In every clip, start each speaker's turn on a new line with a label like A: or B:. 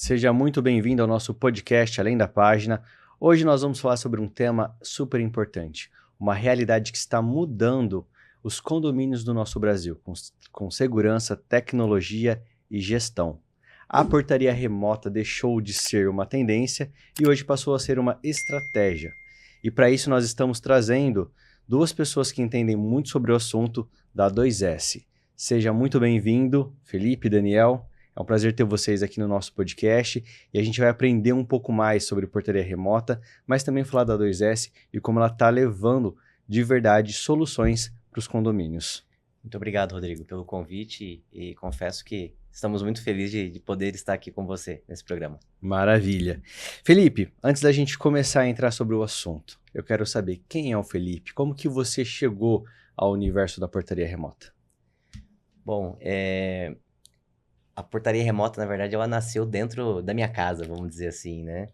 A: Seja muito bem-vindo ao nosso podcast Além da Página. Hoje nós vamos falar sobre um tema super importante, uma realidade que está mudando os condomínios do nosso Brasil, com segurança, tecnologia e gestão. A portaria remota deixou de ser uma tendência e hoje passou a ser uma estratégia. E para isso nós estamos trazendo duas pessoas que entendem muito sobre o assunto da 2S. Seja muito bem-vindo, Felipe e Daniel. É um prazer ter vocês aqui no nosso podcast e a gente vai aprender um pouco mais sobre portaria remota, mas também falar da 2S e como ela está levando de verdade soluções para os condomínios.
B: Muito obrigado, Rodrigo, pelo convite e confesso que estamos muito felizes de poder estar aqui com você nesse programa.
A: Maravilha. Felipe, antes da gente começar a entrar sobre o assunto, eu quero saber quem é o Felipe, como que você chegou ao universo da portaria remota?
B: Bom, a portaria remota, na verdade, ela nasceu dentro da minha casa, vamos dizer assim, né?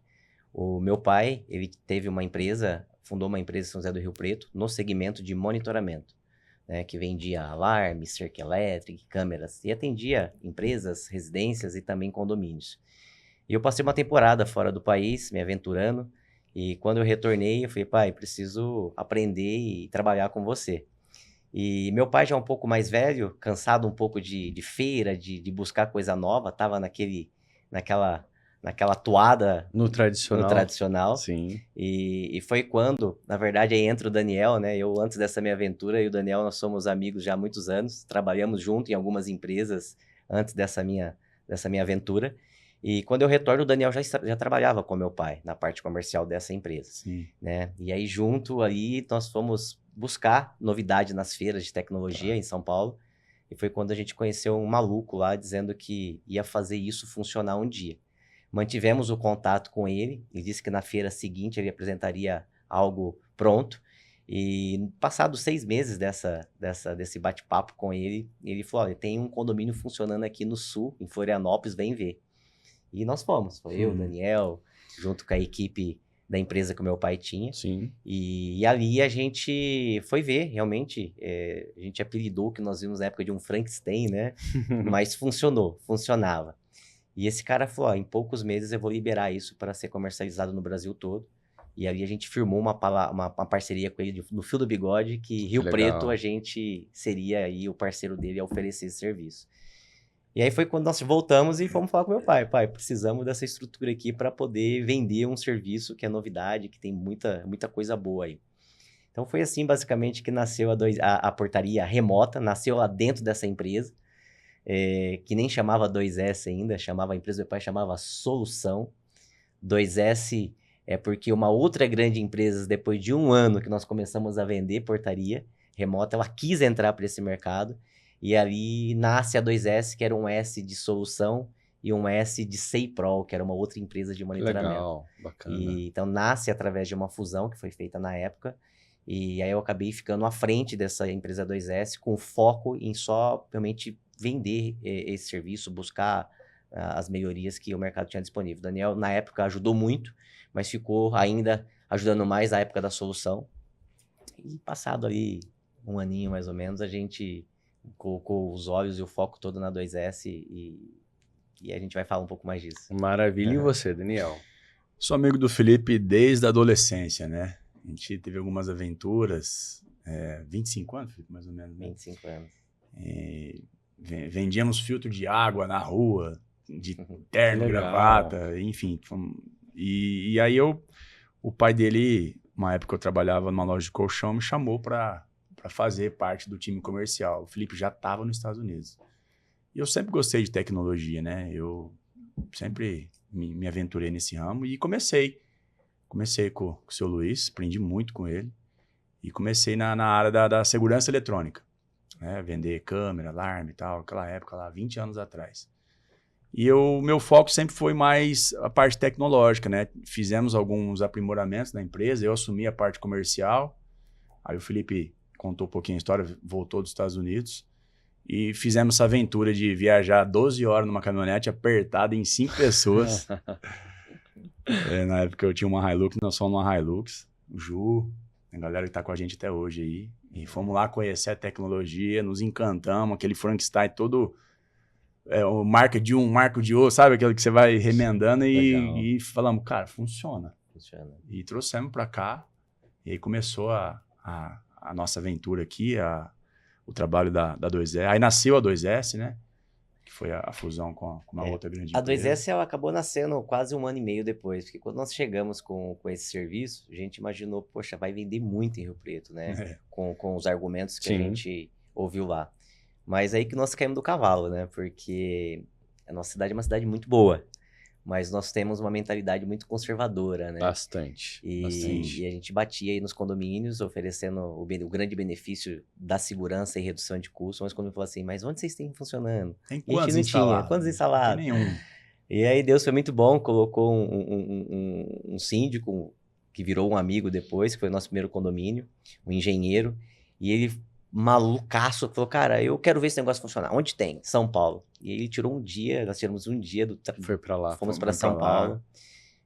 B: O meu pai, ele teve uma empresa, fundou uma empresa em São José do Rio Preto, no segmento de monitoramento, né? Que vendia alarmes, cerca elétrica, câmeras, e atendia empresas, residências e também condomínios. E eu passei uma temporada fora do país, me aventurando, e quando eu retornei, eu falei, pai, preciso aprender e trabalhar com você. E meu pai já é um pouco mais velho, cansado um pouco de feira, de buscar coisa nova, estava naquela toada
A: No
B: no
A: tradicional?
B: tradicional.
A: Sim.
B: E foi quando, na verdade, aí entra o Daniel, né? Eu, antes dessa minha aventura, e o Daniel, nós somos amigos já há muitos anos, trabalhamos junto em algumas empresas antes dessa minha aventura. E quando eu retorno, o Daniel já trabalhava com meu pai, na parte comercial dessa empresa.
A: Sim.
B: Né? E aí, junto ali, nós fomos buscar novidade nas feiras de tecnologia em São Paulo. E foi quando a gente conheceu um maluco lá, dizendo que ia fazer isso funcionar um dia. Mantivemos o contato com ele, ele disse que na feira seguinte ele apresentaria algo pronto. E passados 6 meses desse bate-papo com ele, ele falou, olha, tem um condomínio funcionando aqui no sul, em Florianópolis, vem ver. E nós fomos, foi eu, Daniel, junto com a equipe da empresa que o meu pai tinha.
A: Sim.
B: E ali a gente foi ver, realmente, a gente apelidou o que nós vimos na época de um Frankenstein, né? Mas funcionava. E esse cara falou, em poucos meses eu vou liberar isso para ser comercializado no Brasil todo. E ali a gente firmou uma parceria com ele no Fio do Bigode, que Rio Preto a gente seria aí o parceiro dele a oferecer esse serviço. E aí foi quando nós voltamos e fomos falar com meu pai. Pai, precisamos dessa estrutura aqui para poder vender um serviço que é novidade, que tem muita coisa boa aí. Então foi assim, basicamente, que nasceu a portaria remota, nasceu lá dentro dessa empresa, que nem chamava 2S ainda, a empresa do meu pai chamava Solução. 2S é porque uma outra grande empresa, depois de 1 ano que nós começamos a vender portaria remota, ela quis entrar para esse mercado. E ali nasce a 2S, que era um S de solução, e um S de SeiPro, que era uma outra empresa de monitoramento.
A: Legal, bacana.
B: Então nasce através de uma fusão que foi feita na época. E aí eu acabei ficando à frente dessa empresa 2S, com foco em só realmente vender esse serviço, buscar as melhorias que o mercado tinha disponível. O Daniel, na época, ajudou muito, mas ficou ainda ajudando mais na época da solução. E passado ali 1 aninho mais ou menos, a gente colocou os olhos e o foco todo na 2S e a gente vai falar um pouco mais disso.
A: Maravilha. E você, Daniel?
C: Sou amigo do Felipe desde a adolescência, né? A gente teve algumas aventuras, 25 anos, Felipe, mais ou menos, né?
B: 25 anos.
C: Vendíamos filtro de água na rua, de terno, gravata, enfim. E aí o pai dele, uma época eu trabalhava numa loja de colchão, me chamou para fazer parte do time comercial. O Felipe já estava nos Estados Unidos. E eu sempre gostei de tecnologia, né? Eu sempre me aventurei nesse ramo e comecei com o seu Luiz, aprendi muito com ele. E comecei na área da segurança eletrônica, né? Vender câmera, alarme e tal, aquela época lá, 20 anos atrás. E o meu foco sempre foi mais a parte tecnológica, né? Fizemos alguns aprimoramentos na empresa, eu assumi a parte comercial, aí o Felipe contou um pouquinho a história, voltou dos Estados Unidos e fizemos essa aventura de viajar 12 horas numa caminhonete apertada em 5 pessoas. Na época eu tinha uma Hilux, nós fomos numa Hilux, o Ju, a galera que tá com a gente até hoje aí. E fomos lá conhecer a tecnologia, nos encantamos, aquele Frankenstein todo marca de um, marca de outro, sabe? Aquilo que você vai remendando
B: Legal.
C: e falamos, cara, funciona.
B: Funciona.
C: E trouxemos para cá, e aí começou a nossa aventura aqui, o trabalho da 2S. Aí nasceu a 2S, né? Que foi a fusão com uma outra grande
B: A
C: empresa.
B: 2S ela acabou nascendo quase 1 ano e meio depois, porque quando nós chegamos com esse serviço, a gente imaginou, poxa, vai vender muito em Rio Preto, né? Com os argumentos que a gente ouviu lá. Mas aí que nós caímos do cavalo, né? Porque a nossa cidade é uma cidade muito boa, mas nós temos uma mentalidade muito conservadora, né?
A: Bastante.
B: E a gente batia aí nos condomínios, oferecendo o grande benefício da segurança e redução de custos, mas quando eu falou assim, mas onde vocês têm funcionando?
C: Tem
B: E a
C: quantos
B: gente não tinha.
C: instalados?
B: Quantos instalados?
C: Não tem nenhum.
B: E aí Deus foi muito bom, colocou um síndico, que virou um amigo depois, que foi o nosso primeiro condomínio, um engenheiro, e ele, malucaço, falou, cara, eu quero ver esse negócio funcionar. Onde tem? São Paulo. E ele tirou um dia, nós tiramos um dia
A: Foi para lá.
B: Fomos para São Paulo.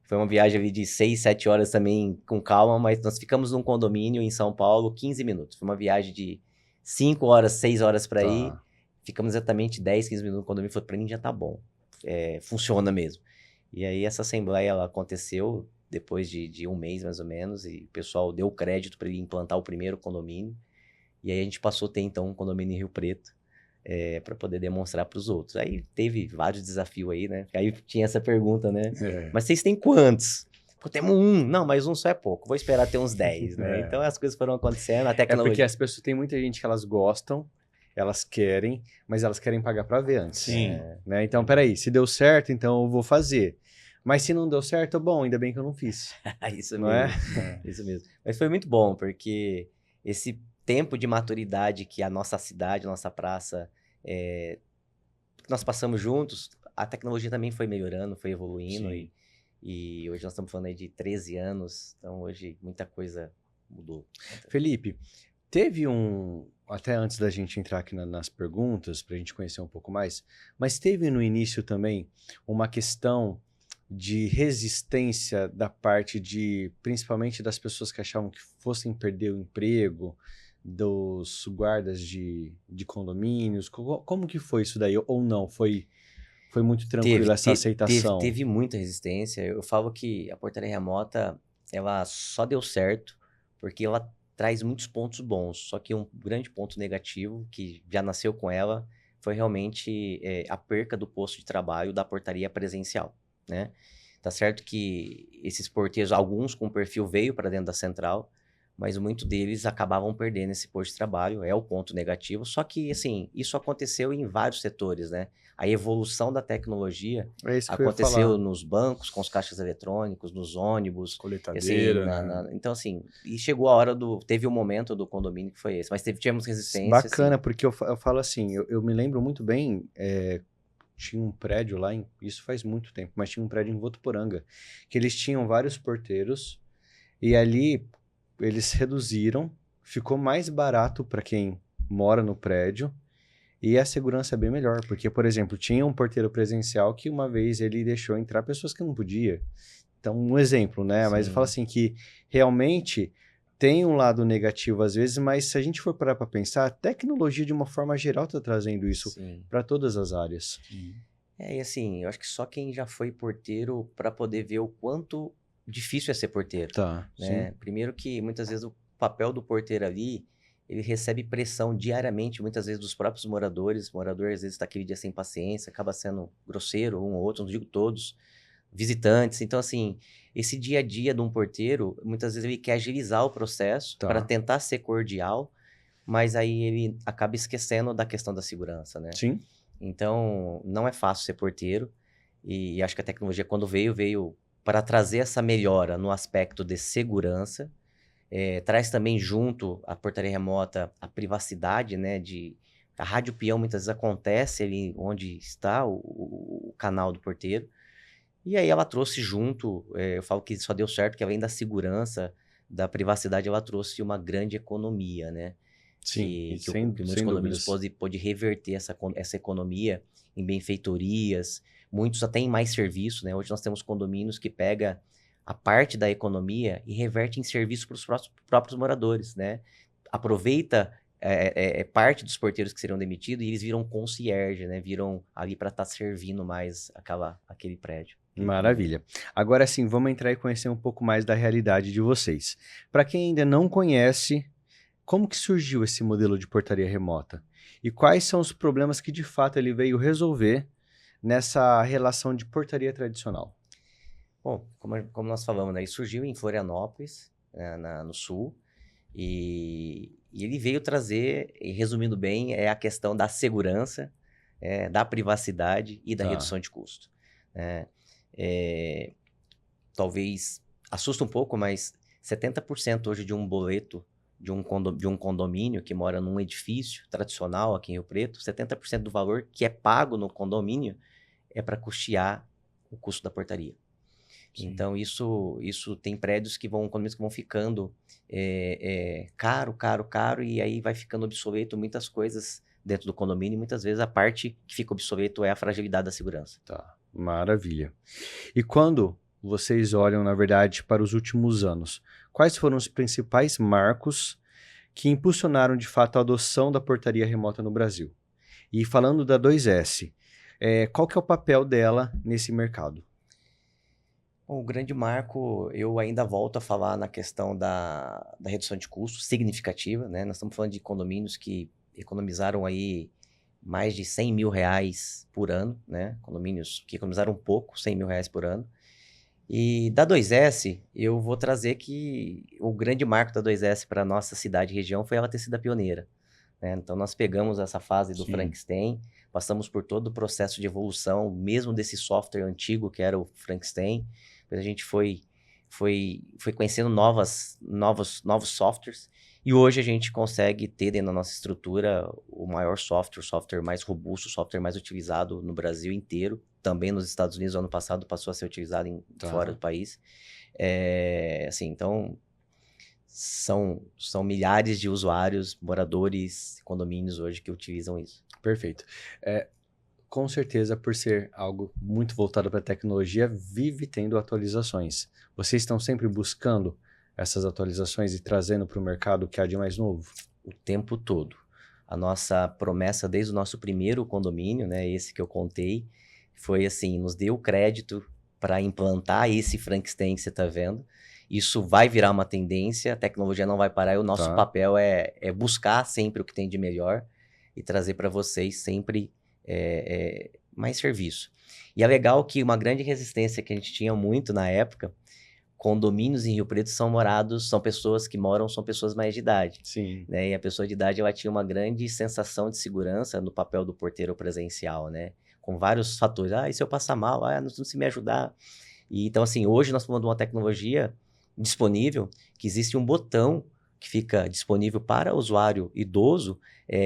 B: Foi uma viagem ali de 6, 7 horas também, com calma, mas nós ficamos num condomínio em São Paulo, 15 minutos. Foi uma viagem de 5 horas, 6 horas para ir. Ficamos exatamente 10, 15 minutos no condomínio. Falei, para mim já tá bom. Funciona mesmo. E aí essa assembleia ela aconteceu depois de 1 mês, mais ou menos, e o pessoal deu crédito para ele implantar o primeiro condomínio. E aí a gente passou a ter, então, um condomínio em Rio Preto, para poder demonstrar para os outros. Aí teve vários desafios aí, né? Aí tinha essa pergunta, né? Mas vocês têm quantos? Pô, temos 1. Não, mas 1 só é pouco. Vou esperar ter uns 10, né? Então as coisas foram acontecendo, a tecnologia...
A: porque as pessoas, tem muita gente que elas gostam, elas querem, mas elas querem pagar para ver antes.
C: Sim.
A: Né? Então, peraí, se deu certo, então eu vou fazer. Mas se não deu certo, bom, ainda bem que eu não fiz.
B: Isso
A: não
B: mesmo. Isso mesmo. Mas foi muito bom, porque esse tempo de maturidade que a nossa cidade, a nossa praça, que nós passamos juntos, a tecnologia também foi melhorando, foi evoluindo. E hoje nós estamos falando aí de 13 anos, então hoje muita coisa mudou.
A: Felipe, teve até antes da gente entrar aqui nas perguntas, para a gente conhecer um pouco mais, mas teve no início também uma questão de resistência da parte principalmente das pessoas que achavam que fossem perder o emprego, dos guardas de condomínios. Como que foi isso daí? Ou não? Foi muito tranquilo essa aceitação?
B: Teve muita resistência. Eu falo que a portaria remota, ela só deu certo porque ela traz muitos pontos bons. Só que um grande ponto negativo, que já nasceu com ela, foi realmente a perca do posto de trabalho da portaria presencial, né? Tá certo que esses porteiros, alguns com perfil veio para dentro da central, mas muitos deles acabavam perdendo esse posto de trabalho, é o ponto negativo. Só que, assim, isso aconteceu em vários setores, né? A evolução da tecnologia aconteceu nos bancos, com os caixas eletrônicos, nos ônibus.
C: Coletadeira.
B: Assim, então, assim, e chegou a hora teve um momento do condomínio que foi esse, mas tivemos resistência.
A: Bacana,
B: assim.
A: porque eu falo assim, eu me lembro muito bem, tinha um prédio lá, isso faz muito tempo, mas tinha um prédio em Votuporanga, que eles tinham vários porteiros, e ali eles reduziram, ficou mais barato para quem mora no prédio, e a segurança é bem melhor, porque, por exemplo, tinha um porteiro presencial que uma vez ele deixou entrar pessoas que não podia. Então, um exemplo, né? Sim. Mas eu falo assim que realmente tem um lado negativo às vezes, mas se a gente for parar para pensar, a tecnologia de uma forma geral está trazendo isso para todas as áreas.
B: E assim, eu acho que só quem já foi porteiro para poder ver o quanto difícil é ser porteiro.
A: Tá,
B: né? Primeiro que muitas vezes o papel do porteiro ali, ele recebe pressão diariamente, muitas vezes dos próprios moradores. O morador às vezes está aquele dia sem paciência, acaba sendo grosseiro, um ou outro, não digo todos, visitantes. Então, assim, esse dia a dia de um porteiro, muitas vezes ele quer agilizar o processo para tentar ser cordial, mas aí ele acaba esquecendo da questão da segurança, né?
A: Sim.
B: Então, não é fácil ser porteiro, e acho que a tecnologia, quando veio para trazer essa melhora no aspecto de segurança. Traz também junto a portaria remota a privacidade, né? A rádio peão muitas vezes acontece ali onde está o canal do porteiro. E aí ela trouxe junto, eu falo que só deu certo, que além da segurança, da privacidade, ela trouxe uma grande economia, né?
A: Sim,
B: que muitos condomínios pôde reverter essa economia em benfeitorias, muitos até em mais serviço, né? Hoje nós temos condomínios que pega a parte da economia e reverte em serviço para os próprios moradores, né? Aproveita parte dos porteiros que seriam demitidos e eles viram concierge, né? Viram ali para estar servindo mais aquele prédio.
A: Maravilha. Agora sim, vamos entrar e conhecer um pouco mais da realidade de vocês. Para quem ainda não conhece, como que surgiu esse modelo de portaria remota? E quais são os problemas que de fato ele veio resolver nessa relação de portaria tradicional?
B: Bom, como nós falamos, né? Ele surgiu em Florianópolis, no sul, e ele veio trazer, e resumindo bem, é a questão da segurança, da privacidade e da redução de custo. Talvez assusta um pouco, mas 70% hoje de um boleto de um condomínio que mora num edifício tradicional aqui em Rio Preto, 70% do valor que é pago no condomínio é para custear o custo da portaria. Sim. Então, isso tem prédios condomínios que vão ficando caro, e aí vai ficando obsoleto muitas coisas dentro do condomínio, e muitas vezes a parte que fica obsoleto é a fragilidade da segurança.
A: Tá, maravilha. E quando vocês olham, na verdade, para os últimos anos, quais foram os principais marcos que impulsionaram, de fato, a adoção da portaria remota no Brasil? E falando da 2S, qual que é o papel dela nesse mercado?
B: Bom, o grande marco, eu ainda volto a falar na questão da redução de custos significativa, né? Nós estamos falando de condomínios que economizaram aí mais de 100 mil reais por ano, né? Condomínios que economizaram um pouco, 100 mil reais por ano. E da 2S, eu vou trazer que o grande marco da 2S para a nossa cidade e região foi ela ter sido a pioneira, né? Então, nós pegamos essa fase do Frankenstein, passamos por todo o processo de evolução, mesmo desse software antigo que era o Frankenstein. Depois a gente foi conhecendo novos softwares, e hoje a gente consegue ter dentro da nossa estrutura o maior software, o software mais robusto, o software mais utilizado no Brasil inteiro. Também nos Estados Unidos, no ano passado, passou a ser utilizado fora do país. Assim, então, são milhares de usuários, moradores, condomínios hoje que utilizam isso.
A: Perfeito. Com certeza, por ser algo muito voltado para a tecnologia, vive tendo atualizações. Vocês estão sempre buscando essas atualizações e trazendo para o mercado o que há de mais novo?
B: O tempo todo. A nossa promessa desde o nosso primeiro condomínio, né, esse que eu contei, foi assim, nos deu crédito para implantar esse Frankenstein que você está vendo. Isso vai virar uma tendência, a tecnologia não vai parar, e o nosso papel é buscar sempre o que tem de melhor e trazer para vocês sempre mais serviço. E é legal que uma grande resistência que a gente tinha muito na época, condomínios em Rio Preto são pessoas que moram, são pessoas mais de idade.
A: Sim.
B: Né? E a pessoa de idade, ela tinha uma grande sensação de segurança no papel do porteiro presencial, né? Com vários fatores. E se eu passar mal? Não se me ajudar. E, então, assim, hoje nós falamos de uma tecnologia disponível, que existe um botão que fica disponível para o usuário idoso,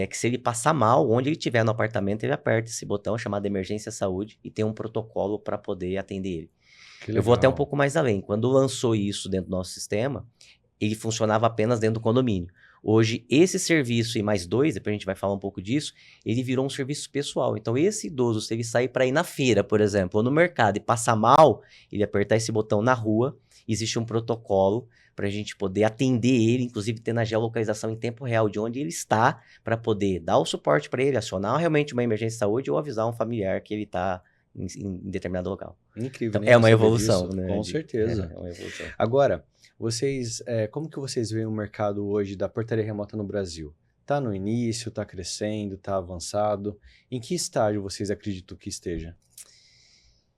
B: que se ele passar mal, onde ele estiver no apartamento, ele aperta esse botão chamado Emergência Saúde e tem um protocolo para poder atender ele. Eu vou até um pouco mais além. Quando lançou isso dentro do nosso sistema, ele funcionava apenas dentro do condomínio. Hoje, esse serviço e mais dois, depois a gente vai falar um pouco disso, ele virou um serviço pessoal. Então, esse idoso, se ele sair para ir na feira, por exemplo, ou no mercado e passar mal, ele apertar esse botão na rua, existe um protocolo para a gente poder atender ele, inclusive ter na geolocalização em tempo real de onde ele está, para poder dar o suporte para ele, acionar realmente uma emergência de saúde ou avisar um familiar que ele está em determinado local.
A: Incrível.
B: Então, é uma evolução, né?
A: Com certeza.
B: É uma evolução.
A: Agora, vocês, como que vocês veem o mercado hoje da portaria remota no Brasil? Está no início, está crescendo, está avançado? Em que estágio vocês acreditam que esteja?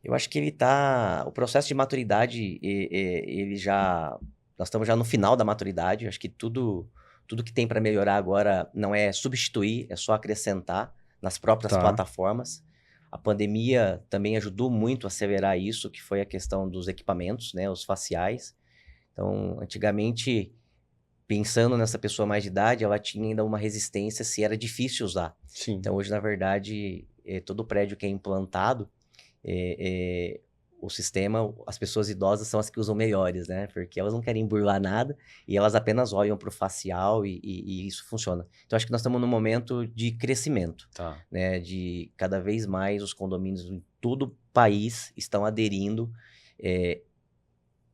B: Eu acho que ele está... O processo de maturidade, nós estamos já no final da maturidade. Acho que tudo que tem para melhorar agora não é substituir, é só acrescentar nas próprias plataformas. A pandemia também ajudou muito a acelerar isso, que foi a questão dos equipamentos, né, os faciais. Então, antigamente, pensando nessa pessoa mais de idade, ela tinha ainda uma resistência se era difícil usar.
A: Sim.
B: Então, hoje, na verdade, todo prédio que é implantado, o sistema, as pessoas idosas são as que usam melhores, né? Porque elas não querem burlar nada e elas apenas olham para o facial e isso funciona. Então, acho que nós estamos num momento de crescimento, né? De cada vez mais os condomínios em todo o país estão aderindo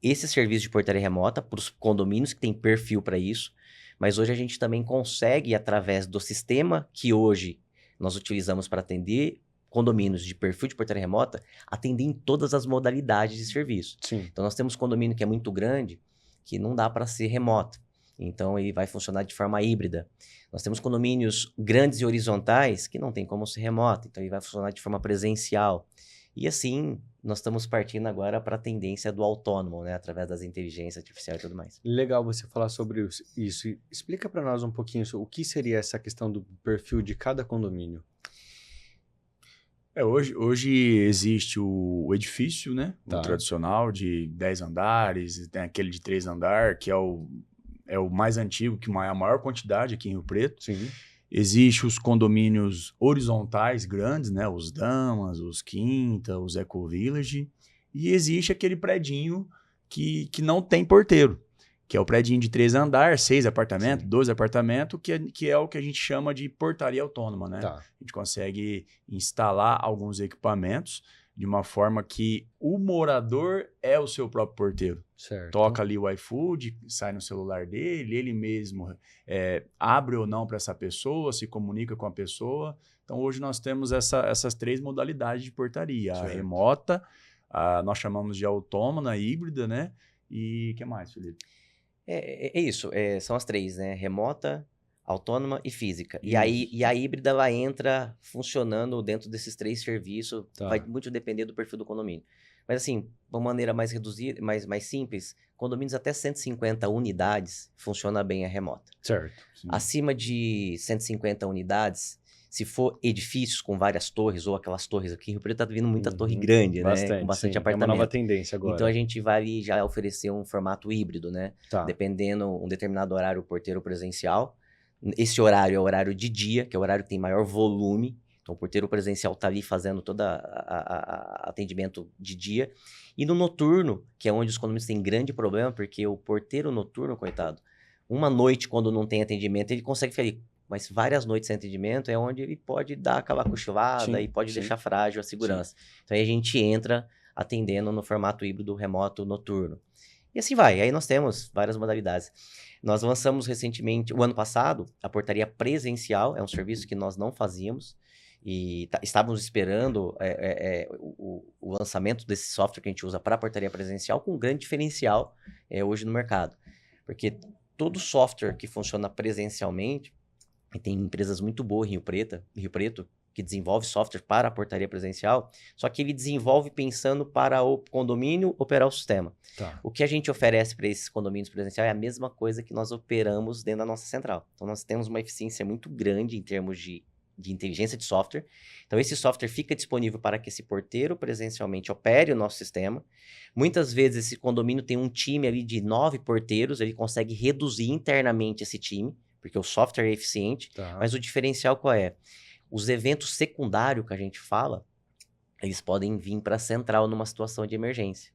B: esse serviço de portaria remota para os condomínios que têm perfil para isso, Mas hoje a gente também consegue, através do sistema que hoje nós utilizamos para atender condomínios de perfil de portaria remota, atender em todas as modalidades de serviço.
A: Sim.
B: Então, nós temos condomínio que é muito grande, que não dá para ser remoto. Então, ele vai funcionar de forma híbrida. Nós temos condomínios grandes e horizontais que não tem como ser remoto. Então, ele vai funcionar de forma presencial. E assim, nós estamos partindo agora para a tendência do autônomo, né? Através das inteligências artificiais e tudo mais.
A: Legal você falar sobre isso. Explica para nós um pouquinho o que seria essa questão do perfil de cada condomínio.
C: Hoje existe o edifício, né?
A: Tá.
C: O tradicional de 10 andares, tem aquele de 3 andares, que é o mais antigo, que é a maior quantidade aqui em Rio Preto.
A: Sim.
C: Existem os condomínios horizontais grandes, né? Os Damas, os Quinta, os Eco Village. E existe aquele predinho que não tem porteiro, que é o predinho de 3 andares, 6 apartamentos,
A: Sim.
C: 12 apartamentos, que é o que a gente chama de portaria autônoma, né?
A: Tá.
C: A gente consegue instalar alguns equipamentos de uma forma que o morador é o seu próprio porteiro.
A: Certo.
C: Toca ali o iFood, sai no celular dele, ele mesmo abre ou não para essa pessoa, se comunica com a pessoa. Então, hoje nós temos essas 3 modalidades de portaria.
A: Certo.
C: A remota, nós chamamos de autônoma, híbrida, né? E o que mais, Felipe?
B: É isso, são as 3, né? Remota, autônoma e física.
C: Isso.
B: E a híbrida, ela entra funcionando dentro desses 3 serviços,
A: Tá.
B: vai muito depender do perfil do condomínio. Mas assim, de uma maneira mais reduzida, mais simples, condomínios até 150 unidades, funciona bem a remota.
A: Certo.
C: Sim.
B: Acima de 150 unidades, se for edifícios com várias torres, ou aquelas torres aqui, em Rio Preto tá vindo muita torre grande, né? Com bastante
A: sim. É uma
B: apartamento.
A: nova tendência agora.
B: Então a gente vai já oferecer um formato híbrido, né?
A: Tá.
B: Dependendo um determinado horário porteiro presencial. Esse horário é o horário de dia, que é o horário que tem maior volume. Então o porteiro presencial tá ali fazendo todo atendimento de dia. E no noturno, que é onde os condomínios têm grande problema, porque o porteiro noturno, coitado, uma noite quando não tem atendimento, ele consegue ficar ali. Mas várias noites sem atendimento é onde ele pode dar aquela cochilada
A: Sim,
B: e pode
A: sim.
B: deixar frágil a segurança. Então aí a gente entra atendendo no formato híbrido remoto noturno. E assim vai. Aí nós temos várias modalidades. Nós lançamos recentemente, o ano passado, a portaria presencial, é um serviço que nós não fazíamos. E estávamos esperando o lançamento desse software que a gente usa para a portaria presencial com um grande diferencial hoje no mercado. Porque todo software que funciona presencialmente, e tem empresas muito boas em Rio Preto, que desenvolve software para a portaria presencial, só que ele desenvolve pensando para o condomínio operar o sistema.
A: Tá.
B: O que a gente oferece para esses condomínios presenciais é a mesma coisa que nós operamos dentro da nossa central. Então, nós temos uma eficiência muito grande em termos de inteligência de software. Então, esse software fica disponível para que esse porteiro presencialmente opere o nosso sistema. Muitas vezes, esse condomínio tem um time ali de 9 porteiros, ele consegue reduzir internamente esse time, porque o software é eficiente,
A: Tá.
B: mas o diferencial qual é? Os eventos secundários que a gente fala, eles podem vir para a central numa situação de emergência.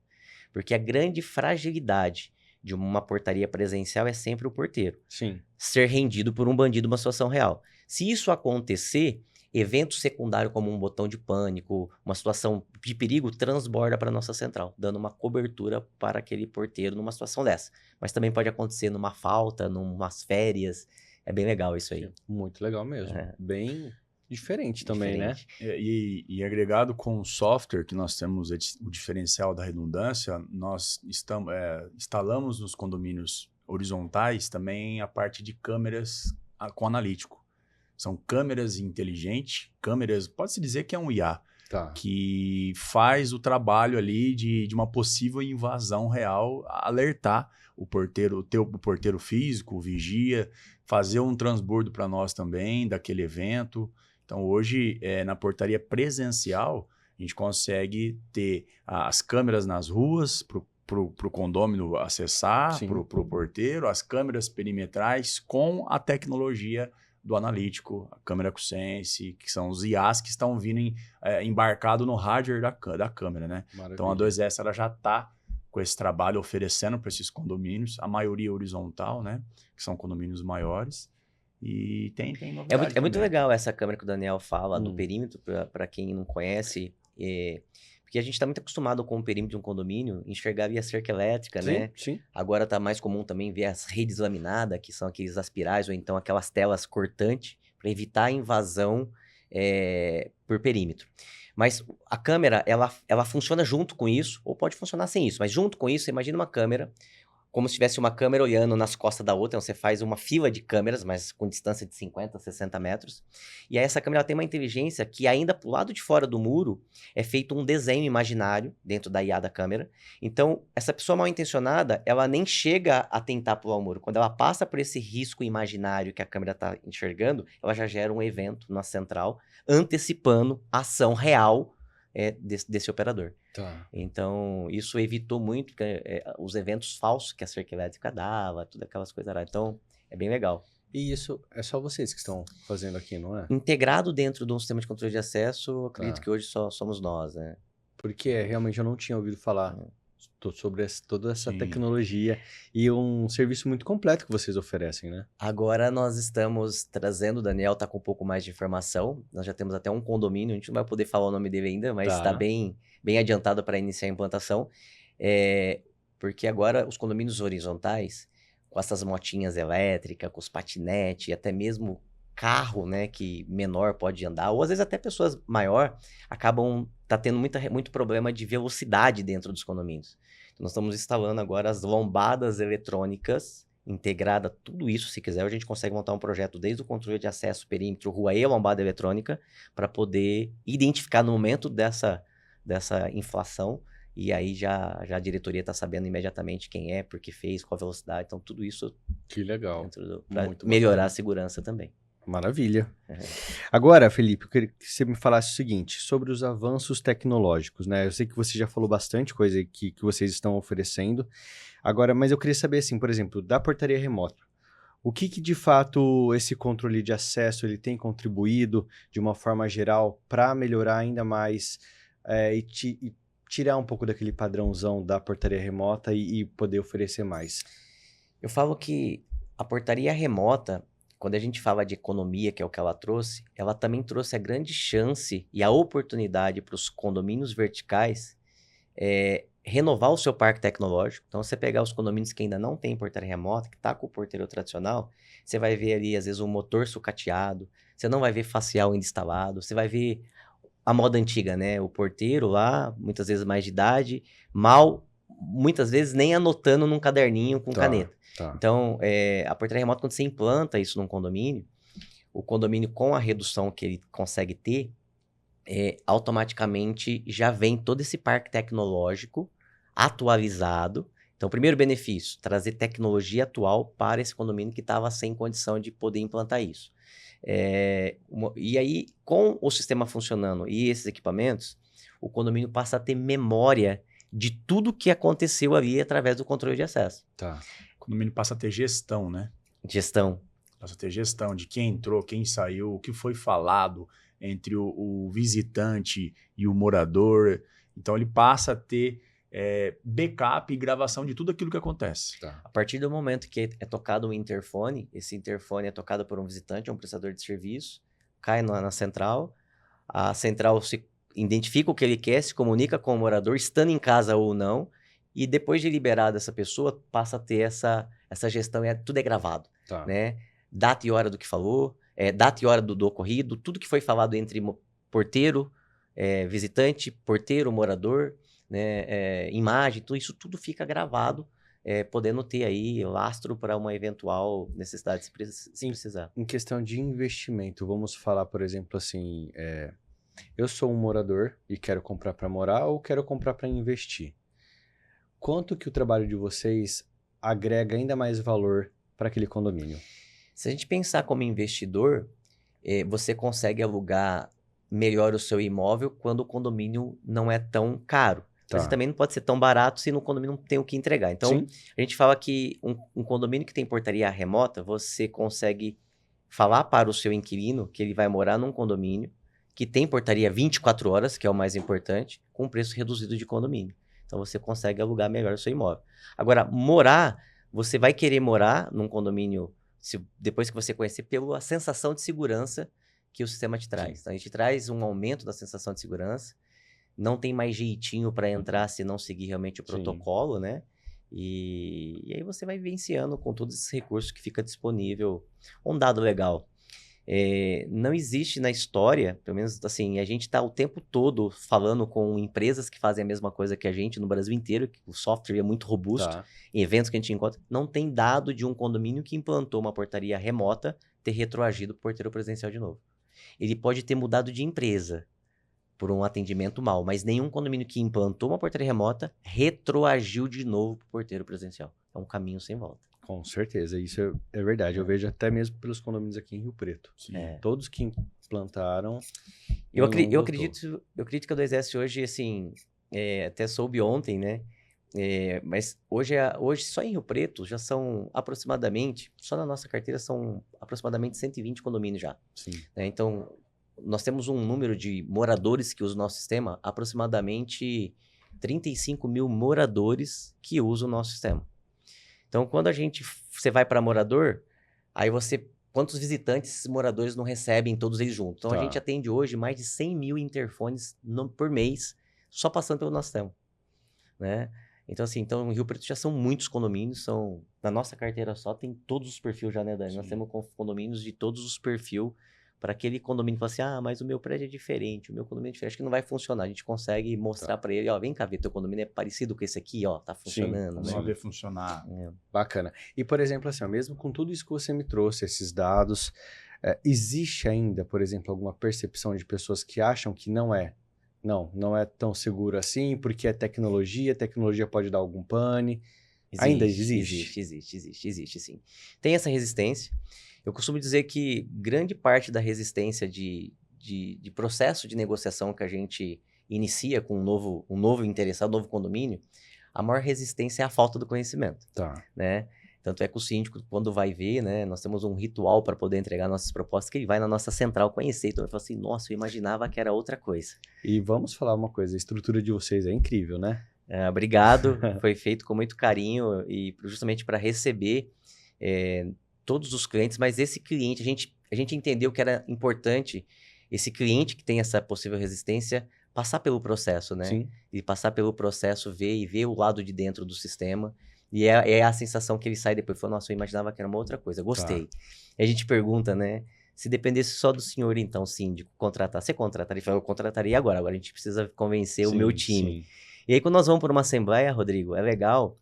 B: Porque a grande fragilidade de uma portaria presencial é sempre o porteiro.
A: Sim.
B: Ser rendido por um bandido numa situação real. Se isso acontecer, evento secundário como um botão de pânico, uma situação de perigo, transborda para a nossa central, dando uma cobertura para aquele porteiro numa situação dessa. Mas também pode acontecer numa falta, numas férias. É bem legal isso aí.
A: Muito legal mesmo.
B: É.
A: Bem diferente também,
B: Diferente.
A: né?
C: E agregado com o software, que nós temos o diferencial da redundância, nós instalamos nos condomínios horizontais também a parte de câmeras com analítico. São câmeras inteligentes, pode-se dizer que é um IA,
A: Tá.
C: que faz o trabalho ali de uma possível invasão real, alertar o porteiro, o porteiro físico, o vigia, fazer um transbordo para nós também daquele evento. Então, hoje, na portaria presencial, a gente consegue ter as câmeras nas ruas para o condômino acessar,
A: Sim.
C: para o porteiro, as câmeras perimetrais com a tecnologia do analítico, a câmera QSense, que são os IAs que estão vindo embarcado no hardware da câmera, né?
A: Maravilha.
C: Então, a 2S ela já está com esse trabalho oferecendo para esses condomínios, a maioria horizontal, né? Que são condomínios maiores. E tem novidade
B: É muito
C: também.
B: legal essa câmera que o Daniel fala do perímetro, para quem não conhece. Porque Porque a gente está muito acostumado com o perímetro de um condomínio, enxergar via cerca elétrica, né?
A: Sim.
B: Agora está mais comum também ver as redes laminadas, que são aqueles aspirais, ou então aquelas telas cortantes, para evitar a invasão por perímetro. Mas a câmera, ela funciona junto com isso, ou pode funcionar sem isso, mas junto com isso, você imagina uma câmera, como se tivesse uma câmera olhando nas costas da outra, então você faz uma fila de câmeras, mas com distância de 50, 60 metros, e aí essa câmera tem uma inteligência que ainda pro lado de fora do muro é feito um desenho imaginário dentro da IA da câmera, então essa pessoa mal intencionada, ela nem chega a tentar pular o muro, quando ela passa por esse risco imaginário que a câmera está enxergando, ela já gera um evento na central, antecipando a ação real desse operador.
A: Tá.
B: Então, isso evitou muito os eventos falsos que a cerca elétrica dava, tudo aquelas coisas lá. Então, é bem legal.
A: E isso é só vocês que estão fazendo aqui, não é?
B: Integrado dentro de um sistema de controle de acesso, acredito que hoje só somos nós, né?
A: Porque realmente eu não tinha ouvido falar sobre toda essa
C: Sim.
A: tecnologia e um serviço muito completo que vocês oferecem, né?
B: Agora nós estamos trazendo, o Daniel tá com um pouco mais de informação, nós já temos até um condomínio, a gente não vai poder falar o nome dele ainda, mas está bem adiantado para iniciar a implantação, porque agora os condomínios horizontais, com essas motinhas elétricas, com os patinetes, e até mesmo carro, né, que menor pode andar, ou às vezes até pessoas maior, tá tendo muito problema de velocidade dentro dos condomínios. Então, nós estamos instalando agora as lombadas eletrônicas, integrada tudo isso, se quiser, a gente consegue montar um projeto desde o controle de acesso, perímetro, rua e a lombada eletrônica, para poder identificar no momento dessa inflação, e aí já a diretoria está sabendo imediatamente quem é, por que fez, qual a velocidade, então tudo isso
A: Que legal.
B: para
A: Muito
B: melhorar
A: bacana.
B: a segurança também.
A: Maravilha. Agora, Felipe, eu queria que você me falasse o seguinte, sobre os avanços tecnológicos, né? Eu sei que você já falou bastante coisa que vocês estão oferecendo. Agora, mas eu queria saber, assim, por exemplo, da portaria remota, o que de fato esse controle de acesso ele tem contribuído de uma forma geral para melhorar ainda mais e tirar um pouco daquele padrãozão da portaria remota e poder oferecer mais?
B: Eu falo que a portaria remota, quando a gente fala de economia, que é o que ela trouxe, ela também trouxe a grande chance e a oportunidade para os condomínios verticais renovar o seu parque tecnológico. Então, você pegar os condomínios que ainda não tem portaria remota, que está com o porteiro tradicional, você vai ver ali, às vezes, um motor sucateado, você não vai ver facial ainda instalado, você vai ver a moda antiga, né? O porteiro lá, muitas vezes mais de idade, muitas vezes nem anotando num caderninho com caneta.
A: Tá.
B: Então, a portaria remota, quando você implanta isso num condomínio, o condomínio com a redução que ele consegue ter, automaticamente já vem todo esse parque tecnológico atualizado. Então, o primeiro benefício, trazer tecnologia atual para esse condomínio que estava sem condição de poder implantar isso. E aí, com o sistema funcionando e esses equipamentos, o condomínio passa a ter memória de tudo que aconteceu ali através do controle de acesso.
A: Tá.
C: O condomínio passa a ter gestão, né?
B: Gestão.
C: Passa a ter gestão de quem entrou, quem saiu, o que foi falado entre o visitante e o morador. Então, ele passa a ter backup e gravação de tudo aquilo que acontece.
A: Tá.
B: A partir do momento que é tocado um interfone, esse interfone é tocado por um visitante, um prestador de serviço, cai na central, a central se identifica o que ele quer, se comunica com o morador, estando em casa ou não, e depois de liberar dessa pessoa, passa a ter essa gestão, tudo é gravado,
A: Tá.
B: né? Data e hora do que falou, data e hora do ocorrido, tudo que foi falado entre porteiro, visitante, porteiro, morador, né? Imagem, isso tudo fica gravado, podendo ter aí lastro para uma eventual necessidade se precisar.
A: Em questão de investimento, vamos falar, por exemplo, assim, eu sou um morador e quero comprar para morar ou quero comprar para investir. Quanto que o trabalho de vocês agrega ainda mais valor para aquele condomínio?
B: Se a gente pensar como investidor, você consegue alugar melhor o seu imóvel quando o condomínio não é tão caro.
A: Tá.
B: Mas também não pode ser tão barato se no condomínio não tem o que entregar. Então,
A: Sim.
B: a gente fala que um condomínio que tem portaria remota, você consegue falar para o seu inquilino que ele vai morar num condomínio que tem portaria 24 horas, que é o mais importante, com preço reduzido de condomínio. Então, você consegue alugar melhor o seu imóvel. Agora, você vai querer morar num condomínio, depois que você conhecer, pela sensação de segurança que o sistema te traz. Então, a gente traz um aumento da sensação de segurança. não tem mais jeitinho para entrar se não seguir realmente o
A: Sim.
B: protocolo, né? E aí você vai vivenciando com todos esses recursos que fica disponível. Um dado legal, não existe na história, pelo menos assim, a gente está o tempo todo falando com empresas que fazem a mesma coisa que a gente no Brasil inteiro, que o software é muito robusto,
A: Tá.
B: em eventos que a gente encontra, não tem dado de um condomínio que implantou uma portaria remota ter retroagido para o porteiro presencial de novo. Ele pode ter mudado de empresa por um atendimento mal, mas nenhum condomínio que implantou uma portaria remota retroagiu de novo para o porteiro presencial. É um caminho sem volta.
A: Com certeza, isso é verdade. Eu vejo até mesmo pelos condomínios aqui em Rio Preto.
C: Sim.
A: Todos que implantaram.
B: Eu
A: nenhum voltou.
B: acredito que a 2S hoje, assim, até soube ontem, né? Mas hoje só em Rio Preto já são aproximadamente, só na nossa carteira são aproximadamente 120 condomínios já.
A: Sim.
B: Né? Então, nós temos um número de moradores que usam o nosso sistema, aproximadamente 35 mil moradores que usam o nosso sistema. Então, quando você vai para morador, aí quantos visitantes esses moradores não recebem todos eles juntos? Então,
A: Tá.
B: a gente atende hoje mais de 100 mil interfones por mês, só passando pelo nosso sistema, né? Então, assim, em Rio Preto já são muitos condomínios, na nossa carteira só tem todos os perfis já, né, Dani? Nós
C: Sim.
B: temos condomínios de todos os perfis, para aquele condomínio que fala assim, mas o meu prédio é diferente, o meu condomínio é diferente, acho que não vai funcionar. A gente consegue mostrar para ele, ó, vem cá ver, teu condomínio é parecido com esse aqui, ó, tá funcionando,
C: Vamos
B: né?
C: só ver funcionar.
A: Bacana. E, por exemplo, assim, ó, mesmo com tudo isso que você me trouxe, esses dados, existe ainda, por exemplo, alguma percepção de pessoas que acham que não é tão seguro assim, porque a tecnologia pode dar algum pane. Ainda existe?
B: Existe, sim. Tem essa resistência. Eu costumo dizer que grande parte da resistência de processo de negociação que a gente inicia com um novo interessado, um novo condomínio, a maior resistência é a falta do conhecimento,
A: Tá.
B: né? Tanto é que o síndico, quando vai ver, né, nós temos um ritual para poder entregar nossas propostas, que ele vai na nossa central conhecer. Então ele fala assim, nossa, eu imaginava que era outra coisa.
A: E vamos falar uma coisa, a estrutura de vocês é incrível, né?
B: Obrigado, foi feito com muito carinho e justamente para receber todos os clientes, mas esse cliente, a gente entendeu que era importante esse cliente que tem essa possível resistência passar pelo processo, né?
A: Sim.
B: E passar pelo processo, ver o lado de dentro do sistema. E é a sensação que ele sai depois. Falou, nossa, eu imaginava que era uma outra coisa. Gostei. E a gente pergunta, né? Se dependesse só do senhor, então, síndico, contratar, você contrataria? Ele falou, eu contrataria agora. Agora a gente precisa convencer o meu time.
A: Sim.
B: E aí, quando nós vamos para uma assembleia, Rodrigo, é legal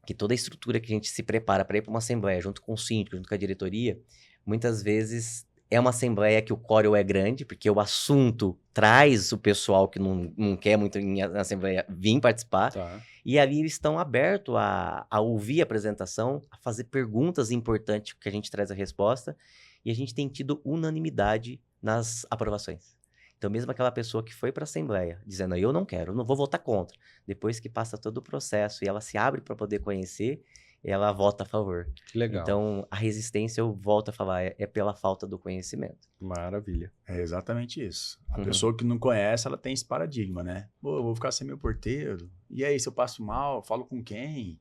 B: que toda a estrutura que a gente se prepara para ir para uma assembleia, junto com o síndico, junto com a diretoria, muitas vezes é uma assembleia que o quórum é grande, porque o assunto traz o pessoal que não quer muito na assembleia vir participar.
A: Tá.
B: E ali eles estão abertos a ouvir a apresentação, a fazer perguntas importantes que a gente traz a resposta. E a gente tem tido unanimidade nas aprovações. Então, mesmo aquela pessoa que foi para a Assembleia, dizendo, eu não quero, eu não vou votar contra. Depois que passa todo o processo e ela se abre para poder conhecer, ela vota a favor.
A: Que legal.
B: Então, a resistência, eu volto a falar, é pela falta do conhecimento.
A: Maravilha.
C: É exatamente isso. A pessoa que não conhece, ela tem esse paradigma, né? Pô, eu vou ficar sem meu porteiro. E aí, se eu passo mal, falo com quem?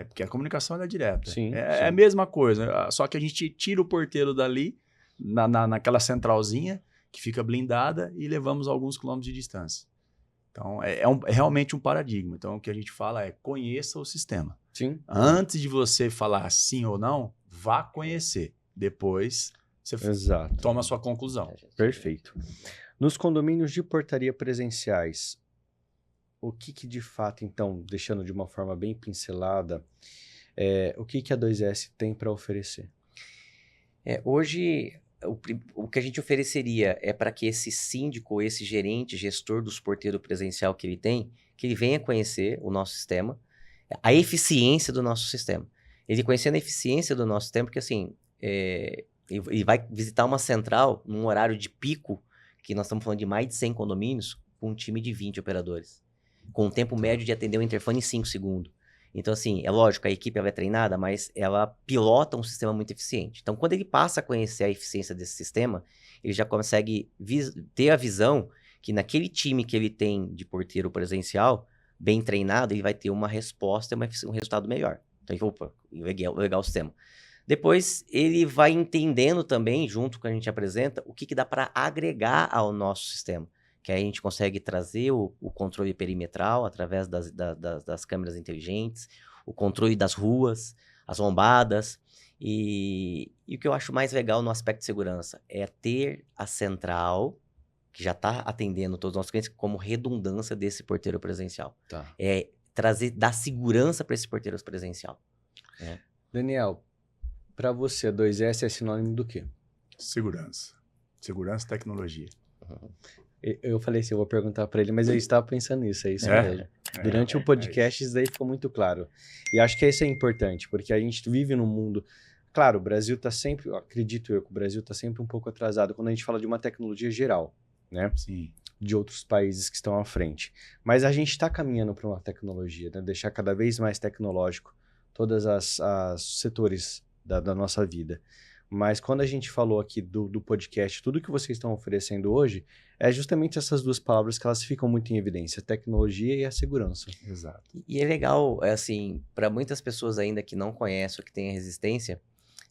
C: Porque a comunicação ela é direta.
A: Sim,
C: É a mesma coisa, só que a gente tira o porteiro dali, naquela centralzinha, que fica blindada, e levamos alguns quilômetros de distância. Então, é realmente um paradigma. Então, o que a gente fala é conheça o sistema.
A: Sim.
C: Antes de você falar sim ou não, vá conhecer. Depois, você
A: Exato.
C: toma a sua conclusão.
A: Perfeito. Nos condomínios de portaria presenciais, o que de fato, então, deixando de uma forma bem pincelada, o que a 2S tem para oferecer?
B: Hoje, o que a gente ofereceria é para que esse síndico, esse gerente, gestor dos porteiros presencial que ele tem, que ele venha conhecer o nosso sistema, a eficiência do nosso sistema. Ele conhecendo a eficiência do nosso sistema, porque assim, ele vai visitar uma central num horário de pico, que nós estamos falando de mais de 100 condomínios, com um time de 20 operadores, com um tempo médio de atender o interfone em 5 segundos. Então, assim, é lógico, a equipe ela é treinada, mas ela pilota um sistema muito eficiente. Então, quando ele passa a conhecer a eficiência desse sistema, ele já consegue ter a visão que naquele time que ele tem de porteiro presencial, bem treinado, ele vai ter uma resposta e um resultado melhor. Então, opa, legal o sistema. Depois, ele vai entendendo também, junto com a gente apresenta, o que dá para agregar ao nosso sistema. que aí a gente consegue trazer o controle perimetral através das câmeras inteligentes, o controle das ruas, as lombadas. E o que eu acho mais legal no aspecto de segurança é ter a central, que já está atendendo todos os nossos clientes, como redundância desse porteiro presencial.
A: Tá.
B: É dar segurança para esse porteiro presencial.
A: Daniel, para você, 2S é sinônimo do quê?
C: Segurança. Segurança e tecnologia.
A: Eu falei assim, eu vou perguntar para ele, mas eu estava pensando nisso, é isso mesmo. Durante o podcast, isso daí ficou muito claro. E acho que isso é importante, porque a gente vive num mundo... Claro, o Brasil está sempre, acredito eu, que o Brasil está sempre um pouco atrasado quando a gente fala de uma tecnologia geral, né?
C: Sim.
A: De outros países que estão à frente. Mas a gente está caminhando para uma tecnologia, né? Deixar cada vez mais tecnológico todos os setores da nossa vida. Mas quando a gente falou aqui do podcast, tudo que vocês estão oferecendo hoje é justamente essas duas palavras que elas ficam muito em evidência, a tecnologia e a segurança.
C: Exato.
B: E é legal, assim, para muitas pessoas ainda que não conhecem ou que têm resistência,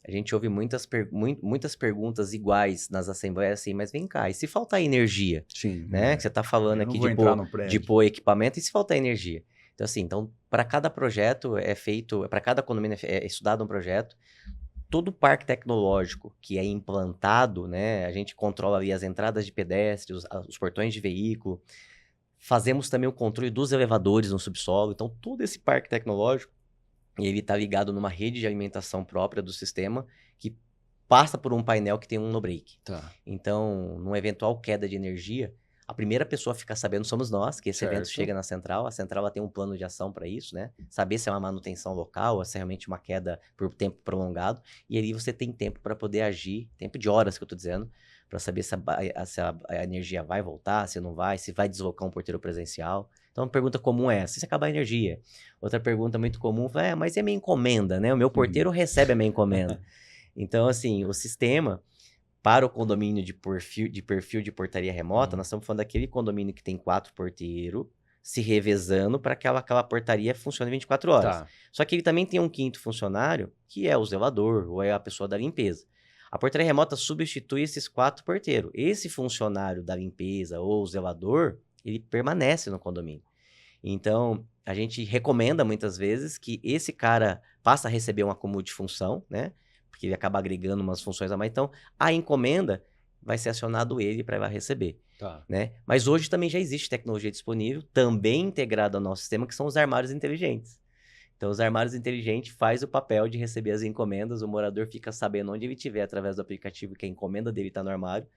B: a gente ouve muitas perguntas iguais nas assembleias, assim, mas vem cá, e se faltar energia?
A: Sim.
B: Né? Que você está falando
C: Eu não
B: aqui
C: vou entrar no prédio.
B: de pôr equipamento, e se faltar energia? Então, assim, para cada projeto para cada condomínio é estudado um projeto. Todo o parque tecnológico que é implantado, né? A gente controla ali as entradas de pedestres, os portões de veículo. Fazemos também o controle dos elevadores no subsolo. Então, todo esse parque tecnológico, ele está ligado numa rede de alimentação própria do sistema, que passa por um painel que tem um no-break.
A: Tá.
B: Então, numa eventual queda de energia, a primeira pessoa a ficar sabendo somos nós, que esse evento chega na central. A central ela tem um plano de ação para isso, né? Saber se é uma manutenção local ou se é realmente uma queda por tempo prolongado. E ali você tem tempo para poder agir, tempo de horas que eu estou dizendo, para saber se a energia vai voltar, se não vai, se vai deslocar um porteiro presencial. Então, uma pergunta comum é essa: se acabar a energia? Outra pergunta muito comum é, mas e a minha encomenda, né? O meu porteiro recebe a minha encomenda. Então, assim, o sistema... Para o condomínio de perfil de portaria remota, nós estamos falando daquele condomínio que tem 4 porteiros se revezando para que aquela portaria funcione 24 horas.
A: Tá.
B: Só que ele também tem um 5º funcionário, que é o zelador, ou é a pessoa da limpeza. A portaria remota substitui esses 4 porteiros. Esse funcionário da limpeza ou o zelador, ele permanece no condomínio. Então, a gente recomenda muitas vezes que esse cara passe a receber um acúmulo de função, né? Porque ele acaba agregando umas funções a mais. Então, a encomenda vai ser acionado ele para receber.
A: Tá.
B: Né? Mas hoje também já existe tecnologia disponível, também integrada ao nosso sistema, que são os armários inteligentes. Então, os armários inteligentes faz o papel de receber as encomendas, o morador fica sabendo onde ele estiver através do aplicativo que a encomenda dele está no armário.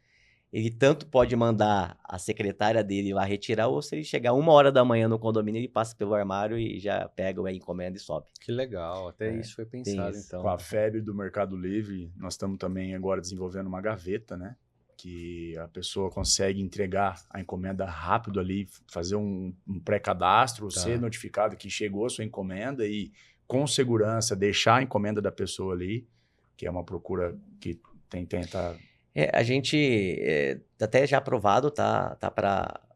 B: Ele tanto pode mandar a secretária dele lá retirar, ou se ele chegar 1h da manhã no condomínio, ele passa pelo armário e já pega a encomenda e sobe.
A: Que legal, até isso foi pensado, então.
C: Com a febre do Mercado Livre, nós estamos também agora desenvolvendo uma gaveta, né? Que a pessoa consegue entregar a encomenda rápido ali, fazer um pré-cadastro, ser notificado que chegou a sua encomenda e, com segurança, deixar a encomenda da pessoa ali, que é uma procura que tenta...
B: A gente até já aprovado,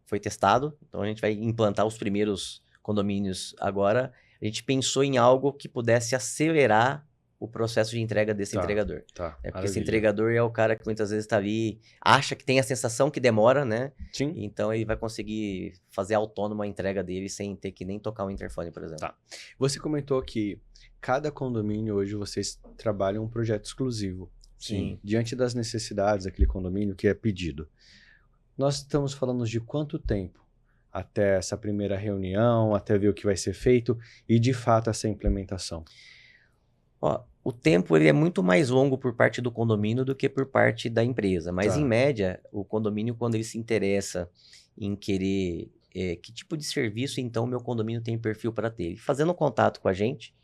B: foi testado, então a gente vai implantar os primeiros condomínios agora. A gente pensou em algo que pudesse acelerar o processo de entrega desse entregador. Porque esse entregador é o cara que muitas vezes está ali, acha que tem a sensação que demora, né?
A: Sim.
B: Então ele vai conseguir fazer autônomo a entrega dele sem ter que nem tocar o interfone, por exemplo.
A: Tá. Você comentou que cada condomínio hoje vocês trabalham um projeto exclusivo.
B: Sim.
A: Diante das necessidades daquele condomínio que é pedido. Nós estamos falando de quanto tempo até essa primeira reunião, até ver o que vai ser feito e, de fato, essa implementação?
B: O tempo ele é muito mais longo por parte do condomínio do que por parte da empresa. Mas, em média, o condomínio, quando ele se interessa em querer que tipo de serviço, então, o meu condomínio tem perfil para ter. Fazendo contato com a gente,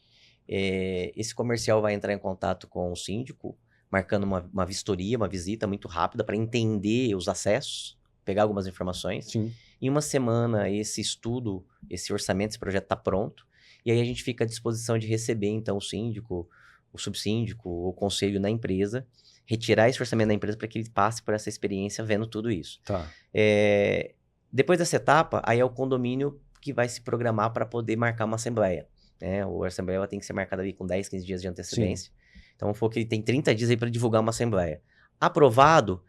B: esse comercial vai entrar em contato com o síndico, marcando uma vistoria, uma visita muito rápida para entender os acessos, pegar algumas informações.
A: Sim.
B: Em uma semana, esse estudo, esse orçamento, esse projeto está pronto. E aí a gente fica à disposição de receber, então, o síndico, o subsíndico, o conselho na empresa, retirar esse orçamento da empresa para que ele passe por essa experiência vendo tudo isso.
A: Tá.
B: Depois dessa etapa, aí é o condomínio que vai se programar para poder marcar uma assembleia. Né? A assembleia tem que ser marcada ali com 10, 15 dias de antecedência. Sim. Então, foi que ele tem 30 dias aí para divulgar uma assembleia. Aprovado,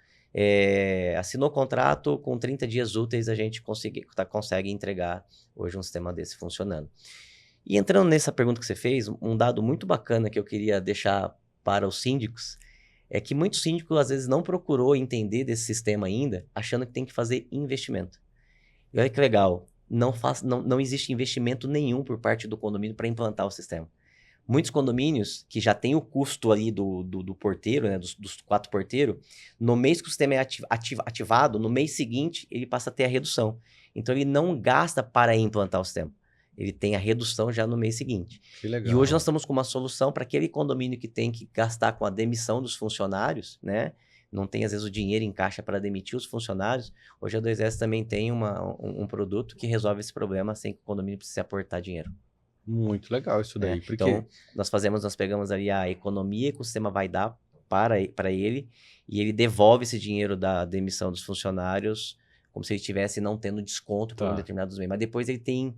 B: assinou o contrato, com 30 dias úteis a gente consegue entregar hoje um sistema desse funcionando. E entrando nessa pergunta que você fez, um dado muito bacana que eu queria deixar para os síndicos é que muitos síndicos às vezes não procurou entender desse sistema ainda, achando que tem que fazer investimento. E olha que legal, não existe investimento nenhum por parte do condomínio para implantar o sistema. Muitos condomínios que já tem o custo ali do porteiro, né, dos 4 porteiros, no mês que o sistema é ativado, no mês seguinte ele passa a ter a redução. Então ele não gasta para implantar o sistema. Ele tem a redução já no mês seguinte.
A: Que legal.
B: E hoje nós estamos com uma solução para aquele condomínio que tem que gastar com a demissão dos funcionários, né? Não tem, às vezes, o dinheiro em caixa para demitir os funcionários. Hoje a 2S também tem um produto que resolve esse problema sem que o condomínio precise aportar dinheiro.
A: Muito legal isso daí. Porque...
B: Então, nós pegamos ali a economia que o sistema vai dar para ele e ele devolve esse dinheiro da demissão dos funcionários como se ele estivesse não tendo desconto por um determinado mês. Mas depois ele tem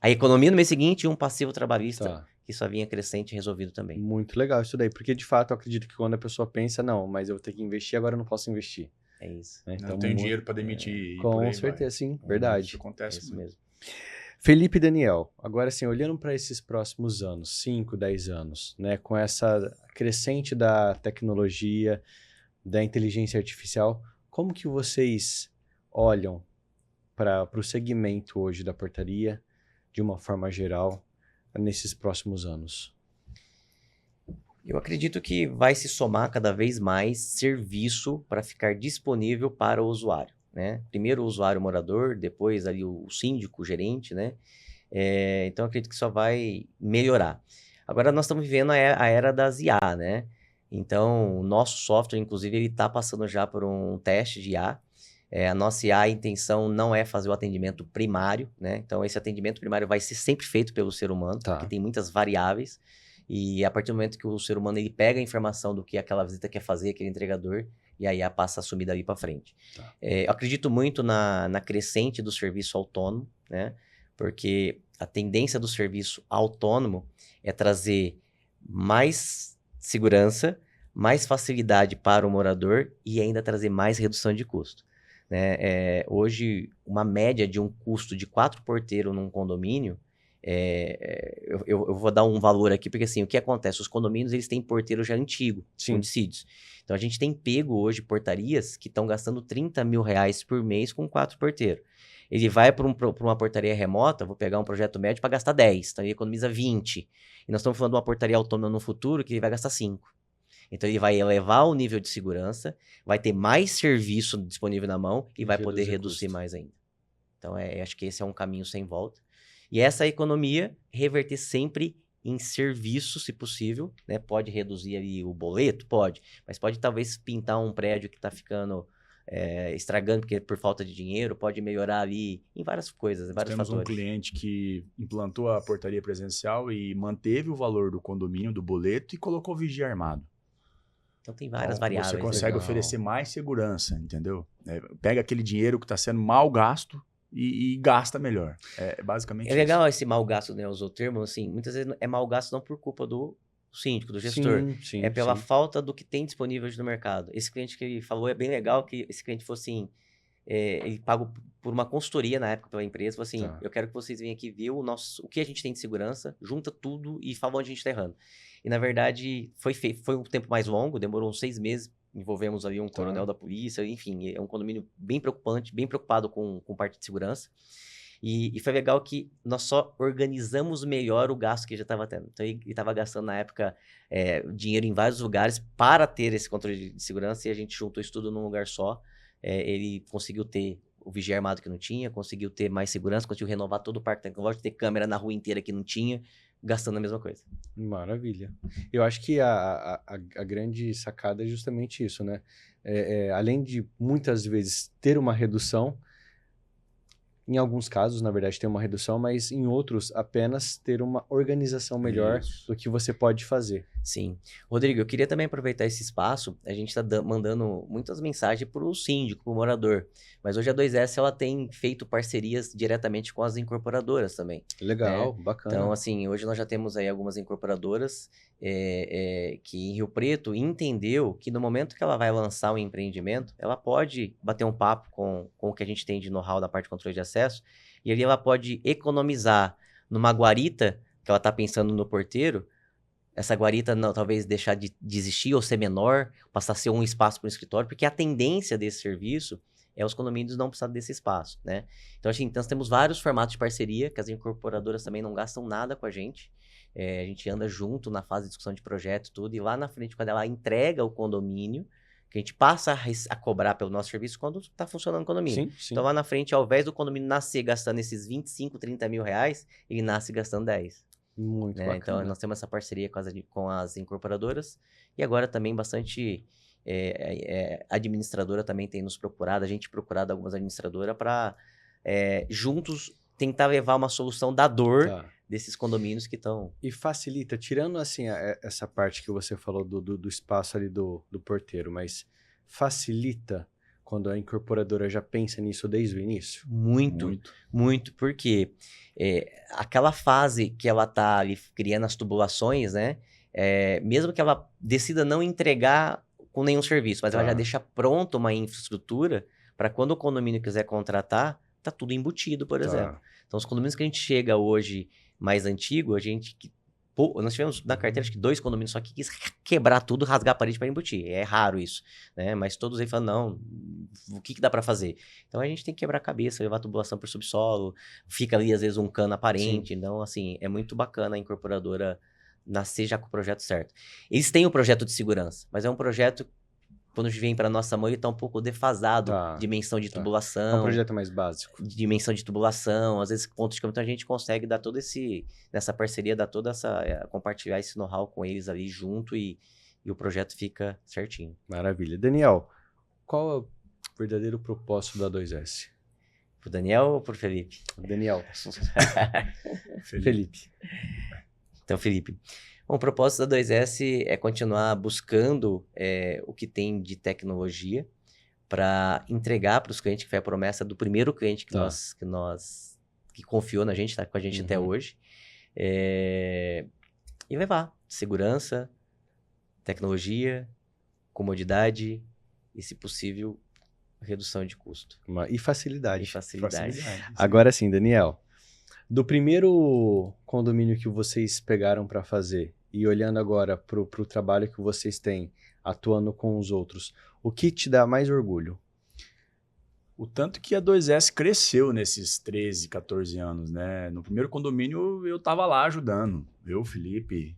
B: a economia no mês seguinte e um passivo trabalhista que só vinha crescente e resolvido também.
A: Muito legal isso daí, porque de fato eu acredito que quando a pessoa pensa, não, mas eu vou ter que investir, agora eu não posso investir.
B: É isso.
A: Então,
C: não tenho dinheiro para demitir.
A: Com certeza, sim, verdade.
C: Isso acontece
B: isso mesmo.
A: Felipe e Daniel, agora assim, olhando para esses próximos anos, 5, 10 anos, né, com essa crescente da tecnologia, da inteligência artificial, como que vocês olham para o segmento hoje da portaria, de uma forma geral, nesses próximos anos?
B: Eu acredito que vai se somar cada vez mais serviço para ficar disponível para o usuário, né? Primeiro o usuário morador, depois ali o síndico, o gerente, né? Então eu acredito que só vai melhorar. Agora nós estamos vivendo a era das IA, né? Então o nosso software, inclusive, ele está passando já por um teste de IA. A nossa IA, a intenção não é fazer o atendimento primário, né? Então, esse atendimento primário vai ser sempre feito pelo ser humano, porque tem muitas variáveis. E a partir do momento que o ser humano ele pega a informação do que aquela visita quer fazer, aquele entregador, e a IA passa a assumir dali para frente. Eu acredito muito na crescente do serviço autônomo, né? Porque a tendência do serviço autônomo é trazer mais segurança, mais facilidade para o morador e ainda trazer mais redução de custo. Né? Hoje, uma média de um custo de 4 porteiros num condomínio, eu vou dar um valor aqui, porque assim, o que acontece? Os condomínios, eles têm porteiro já antigo, fundicídios. Então, a gente tem pego hoje portarias que estão gastando R$30 mil por mês com 4 porteiros. Ele vai para uma portaria remota, vou pegar um projeto médio para gastar 10, então ele economiza 20. E nós estamos falando de uma portaria autônoma no futuro que ele vai gastar 5. Então, ele vai elevar o nível de segurança, vai ter mais serviço disponível na mão e vai poder reduzir mais ainda. Então, acho que esse é um caminho sem volta. E essa economia, reverter sempre em serviço, se possível, né? Pode reduzir ali o boleto? Pode. Mas pode talvez pintar um prédio que está ficando estragando porque por falta de dinheiro, pode melhorar ali em várias coisas, em vários
C: fatores. Temos um cliente que implantou a portaria presencial e manteve o valor do condomínio, do boleto, e colocou vigia armado.
B: Então tem várias variáveis.
C: Você consegue oferecer mais segurança, entendeu? Pega aquele dinheiro que está sendo mal gasto e gasta melhor. Basicamente isso.
B: Legal esse mal gasto, né? Usou o termo, assim, muitas vezes é mal gasto não por culpa do síndico, do gestor.
A: Sim,
B: é pela falta do que tem disponível hoje no mercado. Esse cliente que ele falou é bem legal, que esse cliente fosse assim, ele pagou por uma consultoria na época pela empresa, falou assim, eu quero que vocês venham aqui ver o que a gente tem de segurança, junta tudo e fala onde a gente está errando. E na verdade foi um tempo mais longo, demorou uns 6 meses, envolvemos ali um coronel da polícia, enfim, é um condomínio bem preocupante, bem preocupado com parte de segurança. E foi legal que nós só organizamos melhor o gasto que já estava tendo. Então, ele estava gastando, na época, dinheiro em vários lugares para ter esse controle de segurança, e a gente juntou isso tudo num lugar só. Ele conseguiu ter o vigia armado que não tinha, conseguiu ter mais segurança, conseguiu renovar todo o parque tecnológico, ter câmera na rua inteira que não tinha, gastando a mesma coisa.
A: Maravilha. Eu acho que a grande sacada é justamente isso, né? Além de, muitas vezes, ter uma redução, Em alguns casos, na verdade, tem uma redução, mas em outros, apenas ter uma organização melhor
C: Isso.
A: do que você pode fazer.
B: Sim. Rodrigo, eu queria também aproveitar esse espaço. A gente está mandando muitas mensagens para o síndico, para o morador. Mas hoje a 2S ela tem feito parcerias diretamente com as incorporadoras também.
A: Legal,
B: Né?
A: bacana.
B: Então, assim, hoje nós já temos aí algumas incorporadoras que em Rio Preto entendeu que no momento que ela vai lançar um empreendimento, ela pode bater um papo com o que a gente tem de know-how da parte de controle de acesso e ali ela pode economizar numa guarita que ela está pensando no porteiro. Essa guarita não, talvez deixar de existir ou ser menor, passar a ser um espaço para o escritório, porque a tendência desse serviço é os condomínios não precisarem desse espaço, né? Então, assim, nós temos vários formatos de parceria, que as incorporadoras também não gastam nada com a gente. A gente anda junto na fase de discussão de projeto e tudo, e lá na frente, quando ela entrega o condomínio, que a gente passa a cobrar pelo nosso serviço quando está funcionando o condomínio.
A: Sim, sim.
B: Então, lá na frente, ao invés do condomínio nascer gastando esses 25, 30 mil reais, ele nasce gastando 10.
A: Muito bacana.
B: Então, nós temos essa parceria com as incorporadoras e agora também bastante administradora também tem nos procurado, a gente procurado algumas administradoras para juntos tentar levar uma solução da dor desses condomínios que estão...
A: E facilita, tirando assim essa parte que você falou do espaço ali do porteiro, mas facilita quando a incorporadora já pensa nisso desde o início?
B: Muito, porque aquela fase que ela tá ali criando as tubulações, né? Mesmo que ela decida não entregar com nenhum serviço, mas ela já deixa pronta uma infraestrutura para quando o condomínio quiser contratar, tá tudo embutido, por exemplo. Então, os condomínios que a gente chega hoje mais antigo, nós tivemos na carteira acho que 2 condomínios só que quis quebrar tudo, rasgar a parede para embutir. É raro isso, né? Mas todos aí falam, não, o que dá para fazer? Então a gente tem que quebrar a cabeça, levar a tubulação por subsolo, fica ali às vezes um cano aparente. Sim. Então, assim, é muito bacana a incorporadora nascer já com o projeto certo. Eles têm o projeto de segurança, mas é um projeto, quando vem para nossa mão, ele está um pouco defasado. Dimensão de tubulação.
A: É um projeto mais básico.
B: Dimensão de tubulação, às vezes pontos de câmbio, então a gente consegue dar todo nessa parceria, dar toda compartilhar esse know-how com eles ali junto e o projeto fica certinho.
A: Maravilha. Daniel, qual é o verdadeiro propósito da 2S?
B: Pro Daniel ou pro Felipe?
A: Daniel. Felipe.
B: Então, Felipe. Bom, o propósito da 2S é continuar buscando o que tem de tecnologia para entregar para os clientes, que foi a promessa do primeiro cliente que confiou na gente, está com a gente até hoje, e levar segurança, tecnologia, comodidade e, se possível, redução de custo.
A: E facilidade.
B: Facilidade.
A: Agora sim, Daniel, do primeiro condomínio que vocês pegaram para fazer e olhando agora para o trabalho que vocês têm, atuando com os outros, o que te dá mais orgulho?
C: O tanto que a 2S cresceu nesses 13, 14 anos, né? No primeiro condomínio eu estava lá ajudando, eu, Felipe,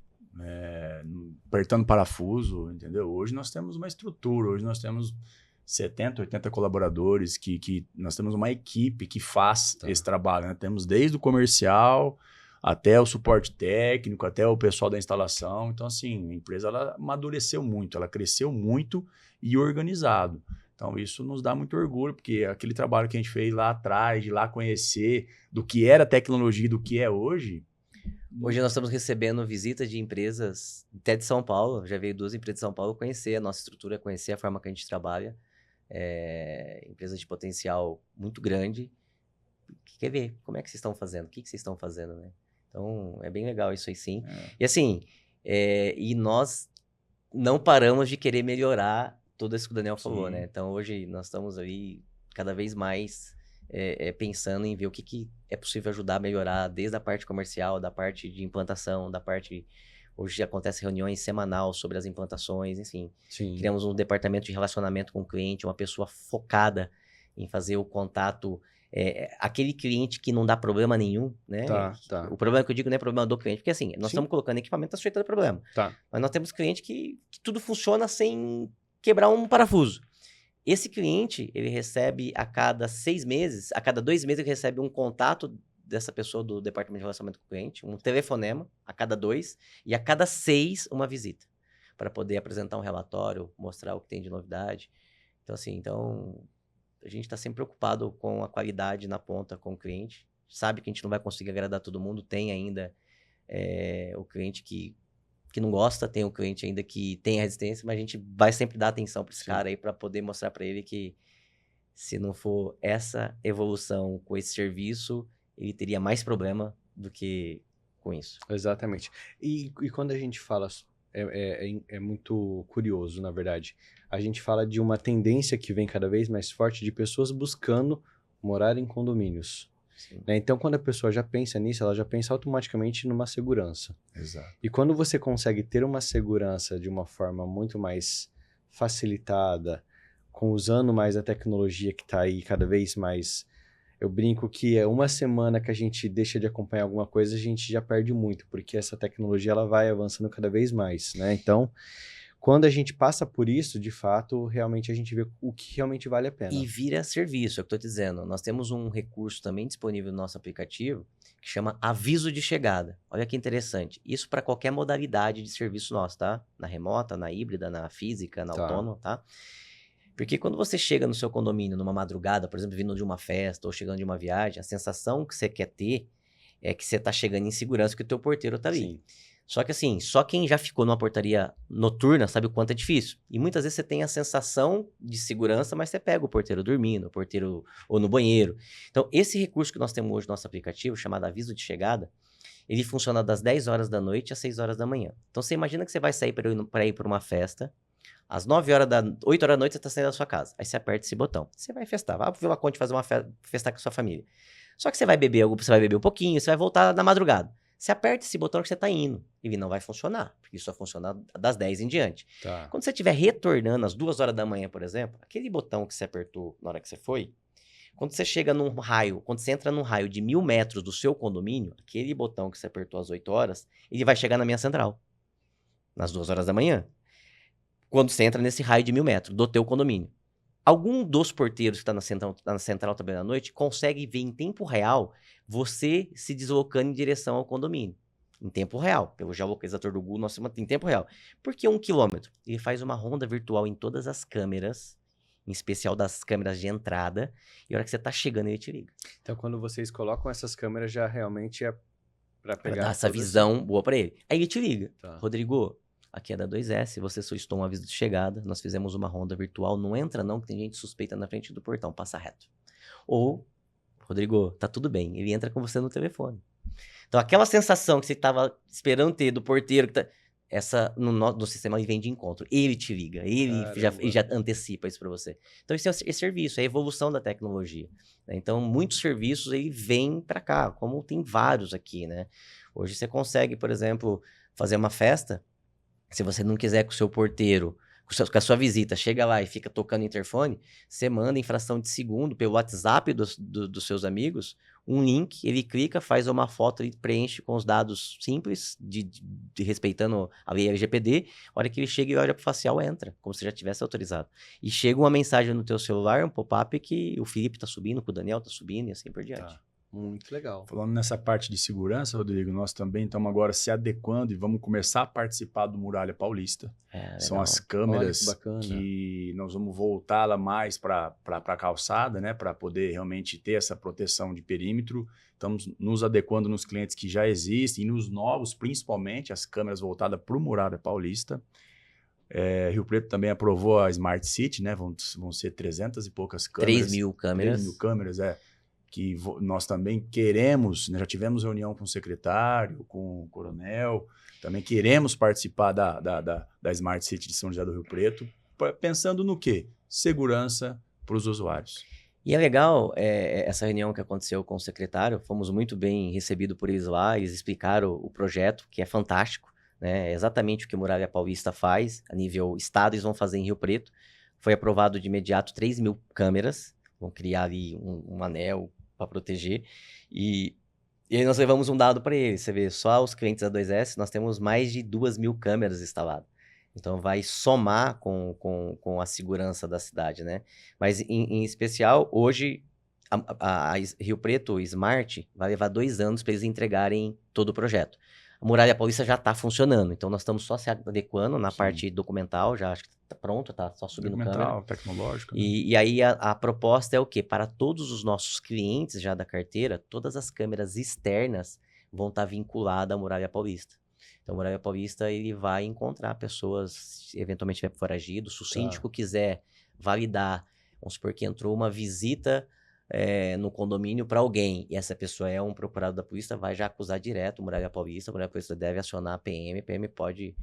C: apertando parafuso, entendeu? Hoje nós temos uma estrutura, hoje nós temos 70, 80 colaboradores, que nós temos uma equipe que faz esse trabalho, né? Temos desde o comercial até o suporte técnico, até o pessoal da instalação. Então, assim, a empresa ela amadureceu muito, ela cresceu muito e organizado. Então, isso nos dá muito orgulho, porque aquele trabalho que a gente fez lá atrás, de lá conhecer do que era tecnologia e do que é hoje...
B: Hoje nós estamos recebendo visitas de empresas até de São Paulo, já veio 2 empresas de São Paulo conhecer a nossa estrutura, conhecer a forma que a gente trabalha. Empresas de potencial muito grande, que quer ver como é que vocês estão fazendo, o que vocês estão fazendo, né? Então, é bem legal isso aí, sim. E assim, e nós não paramos de querer melhorar tudo isso que o Daniel falou, né? Então, hoje nós estamos aí cada vez mais pensando em ver o que é possível ajudar a melhorar, desde a parte comercial, da parte de implantação, da parte... Hoje acontece reuniões semanal sobre as implantações, enfim.
A: Sim.
B: Criamos um departamento de relacionamento com o cliente, uma pessoa focada em fazer o contato... aquele cliente que não dá problema nenhum, né? O problema que eu digo não é problema do cliente, porque assim, nós estamos colocando equipamento, está sujeito a problema. Mas nós temos cliente que tudo funciona sem quebrar um parafuso. Esse cliente, ele recebe a cada 6 meses, a cada 2 meses ele recebe um contato dessa pessoa do departamento de relacionamento com o cliente, um telefonema a cada 2 e a cada 6 uma visita, para poder apresentar um relatório, mostrar o que tem de novidade. Então, assim, a gente está sempre preocupado com a qualidade na ponta com o cliente. Sabe que a gente não vai conseguir agradar todo mundo. Tem ainda o cliente que não gosta, tem o cliente ainda que tem a resistência, mas a gente vai sempre dar atenção para esse cara aí para poder mostrar para ele que se não for essa evolução com esse serviço, ele teria mais problema do que com isso.
A: Exatamente. E quando a gente fala, é muito curioso, na verdade. A gente fala de uma tendência que vem cada vez mais forte de pessoas buscando morar em condomínios. Né? Então, quando a pessoa já pensa nisso, ela já pensa automaticamente numa segurança.
C: Exato.
A: E quando você consegue ter uma segurança de uma forma muito mais facilitada, usando mais a tecnologia que está aí cada vez mais... Eu brinco que é uma semana que a gente deixa de acompanhar alguma coisa, a gente já perde muito, porque essa tecnologia ela vai avançando cada vez mais, né? Então, quando a gente passa por isso, de fato, realmente a gente vê o que realmente vale a pena.
B: E vira serviço, é o que eu estou dizendo. Nós temos um recurso também disponível no nosso aplicativo que chama aviso de chegada. Olha que interessante. Isso para qualquer modalidade de serviço nosso, tá? Na remota, na híbrida, na física, na autônoma, tá? Porque quando você chega no seu condomínio numa madrugada, por exemplo, vindo de uma festa ou chegando de uma viagem, a sensação que você quer ter é que você está chegando em segurança, que o teu porteiro está ali.
A: Sim.
B: Só que assim, só quem já ficou numa portaria noturna sabe o quanto é difícil. E muitas vezes você tem a sensação de segurança, mas você pega o porteiro dormindo, o porteiro ou no banheiro. Então, esse recurso que nós temos hoje no nosso aplicativo, chamado aviso de chegada, ele funciona das 10 horas da noite às 6 horas da manhã. Então, você imagina que você vai sair para ir para uma festa, às 8 horas da noite você está saindo da sua casa. Aí você aperta esse botão. Você vai festar. Vai pro Vila Conte fazer uma festar com a sua família. Só que você vai beber um pouquinho, você vai voltar na madrugada. Você aperta esse botão que você está indo. Ele não vai funcionar, porque isso só funciona das 10 em diante.
A: Tá.
B: Quando você estiver retornando às 2 horas da manhã, por exemplo, aquele botão que você apertou na hora que você foi, quando você chega num raio, quando você entra num raio de 1.000 metros do seu condomínio, aquele botão que você apertou às 8 horas, ele vai chegar na minha central. Nas 2 horas da manhã. Quando você entra nesse raio de 1.000 metros do teu condomínio. Algum dos porteiros que está na central também à noite consegue ver em tempo real você se deslocando em direção ao condomínio. Em tempo real. Pelo geolocalizador do Google, nós temos em tempo real. Por que 1 quilômetro? Ele faz uma ronda virtual em todas as câmeras, em especial das câmeras de entrada, e a hora que você está chegando, ele te liga.
A: Então, quando vocês colocam essas câmeras, já realmente é para pegar...
B: Pra dar essa visão boa para ele. Aí ele te liga.
A: Tá.
B: Rodrigo, aqui é da 2S, você solicitou um aviso de chegada, nós fizemos uma ronda virtual, não entra não, que tem gente suspeita na frente do portão, passa reto. Ou, Rodrigo, tá tudo bem, ele entra com você no telefone. Então, aquela sensação que você estava esperando ter do porteiro, no sistema ele vem de encontro, ele te liga, ele já antecipa isso para você. Então, esse é o serviço, é a evolução da tecnologia. Né? Então, muitos serviços ele vem para cá, como tem vários aqui, né? Hoje você consegue, por exemplo, fazer uma festa. Se você não quiser que o seu porteiro, com a sua visita, chega lá e fica tocando interfone, você manda em fração de segundo pelo WhatsApp dos seus amigos um link, ele clica, faz uma foto e preenche com os dados simples, respeitando a lei LGPD. A hora que ele chega e olha pro facial, entra, como se já tivesse autorizado. E chega uma mensagem no teu celular, um pop-up que o Felipe tá subindo, que o Daniel tá subindo e assim por diante.
A: Tá. Muito legal.
C: Falando nessa parte de segurança, Rodrigo, nós também estamos agora se adequando e vamos começar a participar do Muralha Paulista. São as câmeras que nós vamos voltá-la mais para a calçada, né, para poder realmente ter essa proteção de perímetro. Estamos nos adequando nos clientes que já existem e nos novos, principalmente, as câmeras voltadas para o Muralha Paulista. Rio Preto também aprovou a Smart City, né, vão ser 300 e poucas câmeras.
B: 3.000 câmeras.
C: 3.000 câmeras, que nós também queremos, né, já tivemos reunião com o secretário, com o coronel, também queremos participar da Smart City de São José do Rio Preto, pensando no quê? Segurança para os usuários.
B: E é legal essa reunião que aconteceu com o secretário, fomos muito bem recebidos por eles lá, eles explicaram o projeto, que é fantástico, né? É exatamente o que Muralha Paulista faz, a nível estado, eles vão fazer em Rio Preto. Foi aprovado de imediato 3.000 câmeras, vão criar ali um anel para proteger, e aí nós levamos um dado para eles, você vê, só os clientes da 2S, nós temos mais de 2.000 câmeras instaladas, então vai somar com a segurança da cidade, né? Mas em especial, hoje, a Rio Preto Smart vai levar 2 anos para eles entregarem todo o projeto. A Muralha Paulista já está funcionando, então nós estamos só se adequando na
C: Sim.
B: parte documental, já acho que está pronto, está só subindo câmera.
C: Documental, tecnológico. Né?
B: E aí a proposta é o quê? Para todos os nossos clientes já da carteira, todas as câmeras externas vão estar vinculadas à Muralha Paulista. Então, a Muralha Paulista, ele vai encontrar pessoas, eventualmente tiver foragido, se o síndico quiser validar, vamos supor que entrou uma visita no condomínio para alguém, e essa pessoa é um procurado da polícia, vai já acusar direto a Muralha Paulista deve acionar a PM pode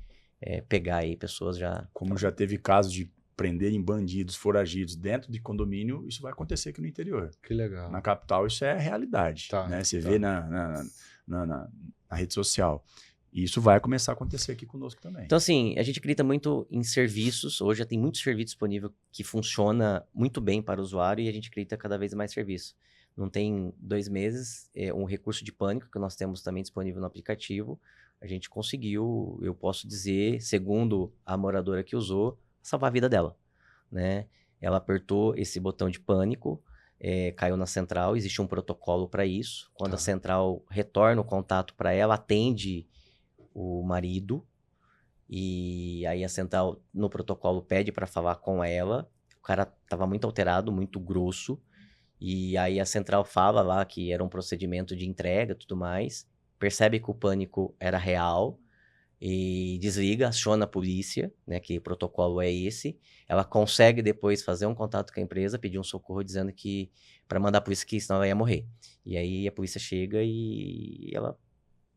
B: pegar aí pessoas já...
C: Como já teve casos de prenderem bandidos, foragidos dentro de condomínio, isso vai acontecer aqui no interior.
A: Que legal.
C: Na capital isso é realidade, né? Você vê na rede social. E isso vai começar a acontecer aqui conosco também.
B: Então, assim, a gente acredita muito em serviços. Hoje já tem muito serviço disponível que funciona muito bem para o usuário e a gente acredita cada vez mais serviço. Não tem 2 meses, um recurso de pânico que nós temos também disponível no aplicativo. A gente conseguiu, eu posso dizer, segundo a moradora que usou, salvar a vida dela, né? Ela apertou esse botão de pânico, caiu na central, existe um protocolo para isso. Quando a central retorna o contato para ela, atende o marido, e aí a central no protocolo pede para falar com ela. O cara estava muito alterado, muito grosso, e aí a central fala lá que era um procedimento de entrega e tudo mais, percebe que o pânico era real e desliga, aciona a polícia, né, que o protocolo é esse. Ela consegue depois fazer um contato com a empresa, pedir um socorro dizendo que para mandar a polícia, que senão ela ia morrer. E aí a polícia chega e ela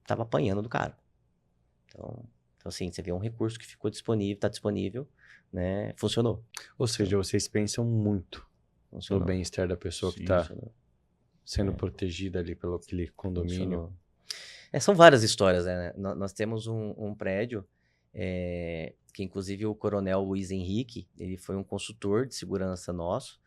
B: estava apanhando do cara. Então, assim, você vê um recurso que ficou disponível, está disponível, né? Funcionou.
A: Ou seja, vocês pensam muito no bem-estar da pessoa que está sendo protegida ali pelo aquele condomínio.
B: São várias histórias, né? Nós temos um prédio que, inclusive, o coronel Luiz Henrique, ele foi um consultor de segurança nosso,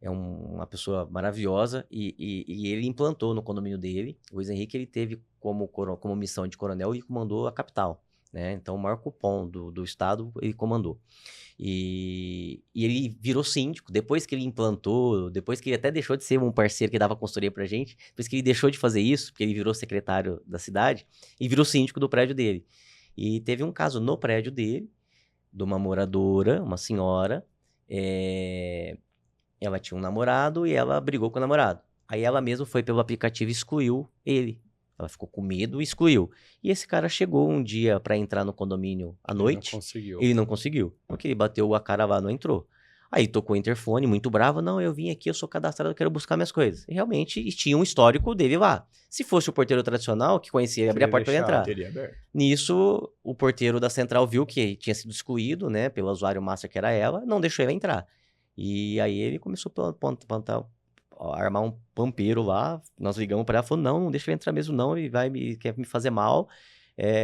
B: é uma pessoa maravilhosa, e ele implantou no condomínio dele. O Luiz Henrique, ele teve como missão de coronel e comandou a capital, né? Então, o maior cupom do estado, ele comandou. E ele virou síndico, depois que ele implantou, depois que ele até deixou de ser um parceiro que dava consultoria pra gente, depois que ele deixou de fazer isso, porque ele virou secretário da cidade, e virou síndico do prédio dele. E teve um caso no prédio dele, de uma moradora, uma senhora, ela tinha um namorado e ela brigou com o namorado. Aí ela mesma foi pelo aplicativo e excluiu ele. Ela ficou com medo e excluiu. E esse cara chegou um dia para entrar no condomínio à noite. Ele não conseguiu. Porque ele bateu a cara lá, não entrou. Aí tocou o interfone, muito bravo. Não, eu vim aqui, eu sou cadastrado, eu quero buscar minhas coisas. E realmente tinha um histórico dele lá. Se fosse o porteiro tradicional, que conhecia, ele abria a porta para entrar. Nisso, o porteiro da central viu que tinha sido excluído, né, pelo usuário master que era ela, não deixou ela entrar. E aí ele começou a armar um pampeiro lá, nós ligamos para ela, falou, não deixa ele entrar mesmo não, ele quer me fazer mal.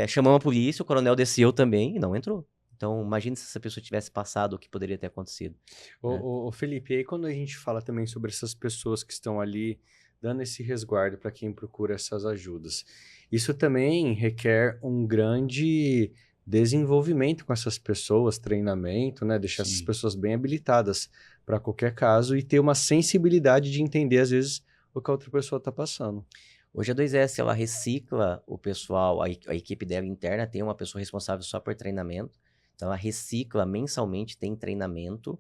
B: Chamamos a polícia, o coronel desceu também e não entrou. Então, imagina se essa pessoa tivesse passado o que poderia ter acontecido.
A: Ô Felipe, e aí quando a gente fala também sobre essas pessoas que estão ali dando esse resguardo para quem procura essas ajudas, isso também requer um grande desenvolvimento com essas pessoas, treinamento, né? Deixar essas pessoas bem habilitadas para qualquer caso e ter uma sensibilidade de entender, às vezes, o que a outra pessoa está passando.
B: Hoje a 2S, ela recicla o pessoal, a equipe dela interna tem uma pessoa responsável só por treinamento, então ela recicla mensalmente, tem treinamento,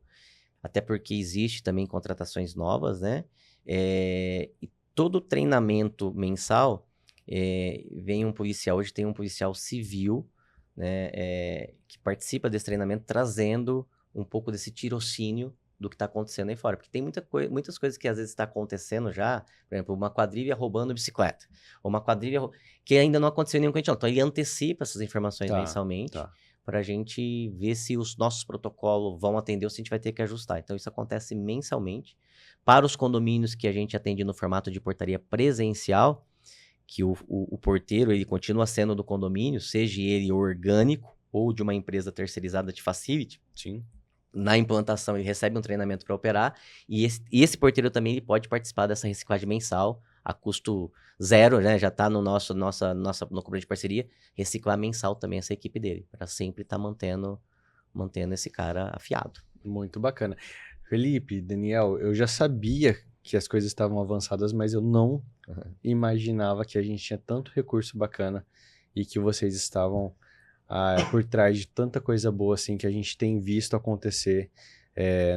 B: até porque existe também contratações novas, né? E todo treinamento mensal, vem um policial, hoje tem um policial civil, né, que participa desse treinamento, trazendo um pouco desse tirocínio do que está acontecendo aí fora. Porque tem muitas coisas que às vezes está acontecendo já, por exemplo, uma quadrilha roubando bicicleta, ou uma quadrilha que ainda não aconteceu nenhum com a gente. Então, ele antecipa essas informações mensalmente, para a gente ver se os nossos protocolos vão atender ou se a gente vai ter que ajustar. Então, isso acontece mensalmente. Para os condomínios que a gente atende no formato de portaria presencial, que o porteiro, ele continua sendo do condomínio, seja ele orgânico ou de uma empresa terceirizada de facility.
A: Sim.
B: Na implantação, ele recebe um treinamento para operar, e esse porteiro também ele pode participar dessa reciclagem mensal, a custo zero, né? Já está no no cobrança de parceria, reciclar mensal também essa equipe dele, para sempre estar mantendo esse cara afiado.
A: Muito bacana. Felipe, Daniel, eu já sabia que as coisas estavam avançadas, mas eu não imaginava que a gente tinha tanto recurso bacana e que vocês estavam por trás de tanta coisa boa assim que a gente tem visto acontecer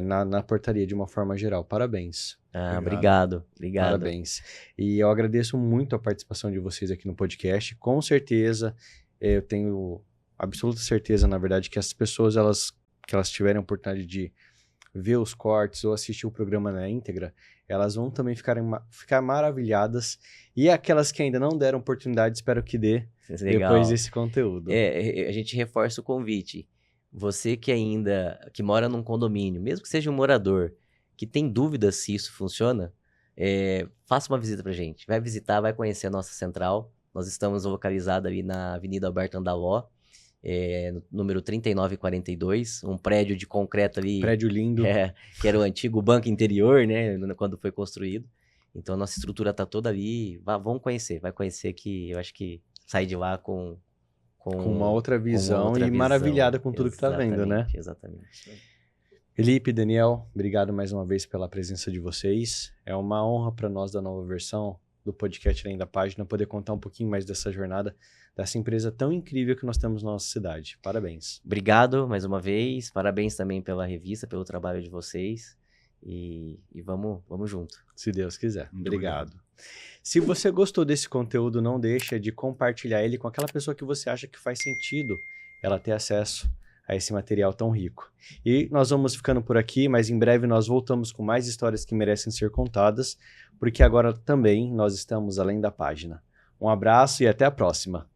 A: na portaria de uma forma geral. Parabéns.
B: Obrigado.
A: Parabéns. E eu agradeço muito a participação de vocês aqui no podcast. Com certeza, eu tenho absoluta certeza, na verdade, que as pessoas que elas tiverem a oportunidade de ver os cortes ou assistir o programa na íntegra, elas vão também ficar maravilhadas. E aquelas que ainda não deram oportunidade, espero que dê depois desse conteúdo.
B: A gente reforça o convite. Você que mora num condomínio, mesmo que seja um morador, que tem dúvidas se isso funciona, faça uma visita pra gente. Vai visitar, vai conhecer a nossa central. Nós estamos localizados ali na Avenida Alberto Andaló, no número 3942, um prédio de concreto ali.
A: Prédio lindo.
B: Que era o antigo Banco Interior, né, quando foi construído. Então, a nossa estrutura tá toda ali. Vão conhecer, vai conhecer, que eu acho que sai de lá com
A: uma outra visão maravilhada com tudo que tá vendo, né?
B: Exatamente.
A: Felipe, Daniel, obrigado mais uma vez pela presença de vocês. É uma honra para nós da Nova Versão, do podcast Além da Página, poder contar um pouquinho mais dessa jornada, dessa empresa tão incrível que nós temos na nossa cidade. Parabéns.
B: Obrigado mais uma vez. Parabéns também pela revista, pelo trabalho de vocês. E vamos junto.
A: Se Deus quiser. Obrigado. Se você gostou desse conteúdo, não deixa de compartilhar ele com aquela pessoa que você acha que faz sentido ela ter acesso a esse material tão rico. E nós vamos ficando por aqui, mas em breve nós voltamos com mais histórias que merecem ser contadas, porque agora também nós estamos além da página. Um abraço e até a próxima.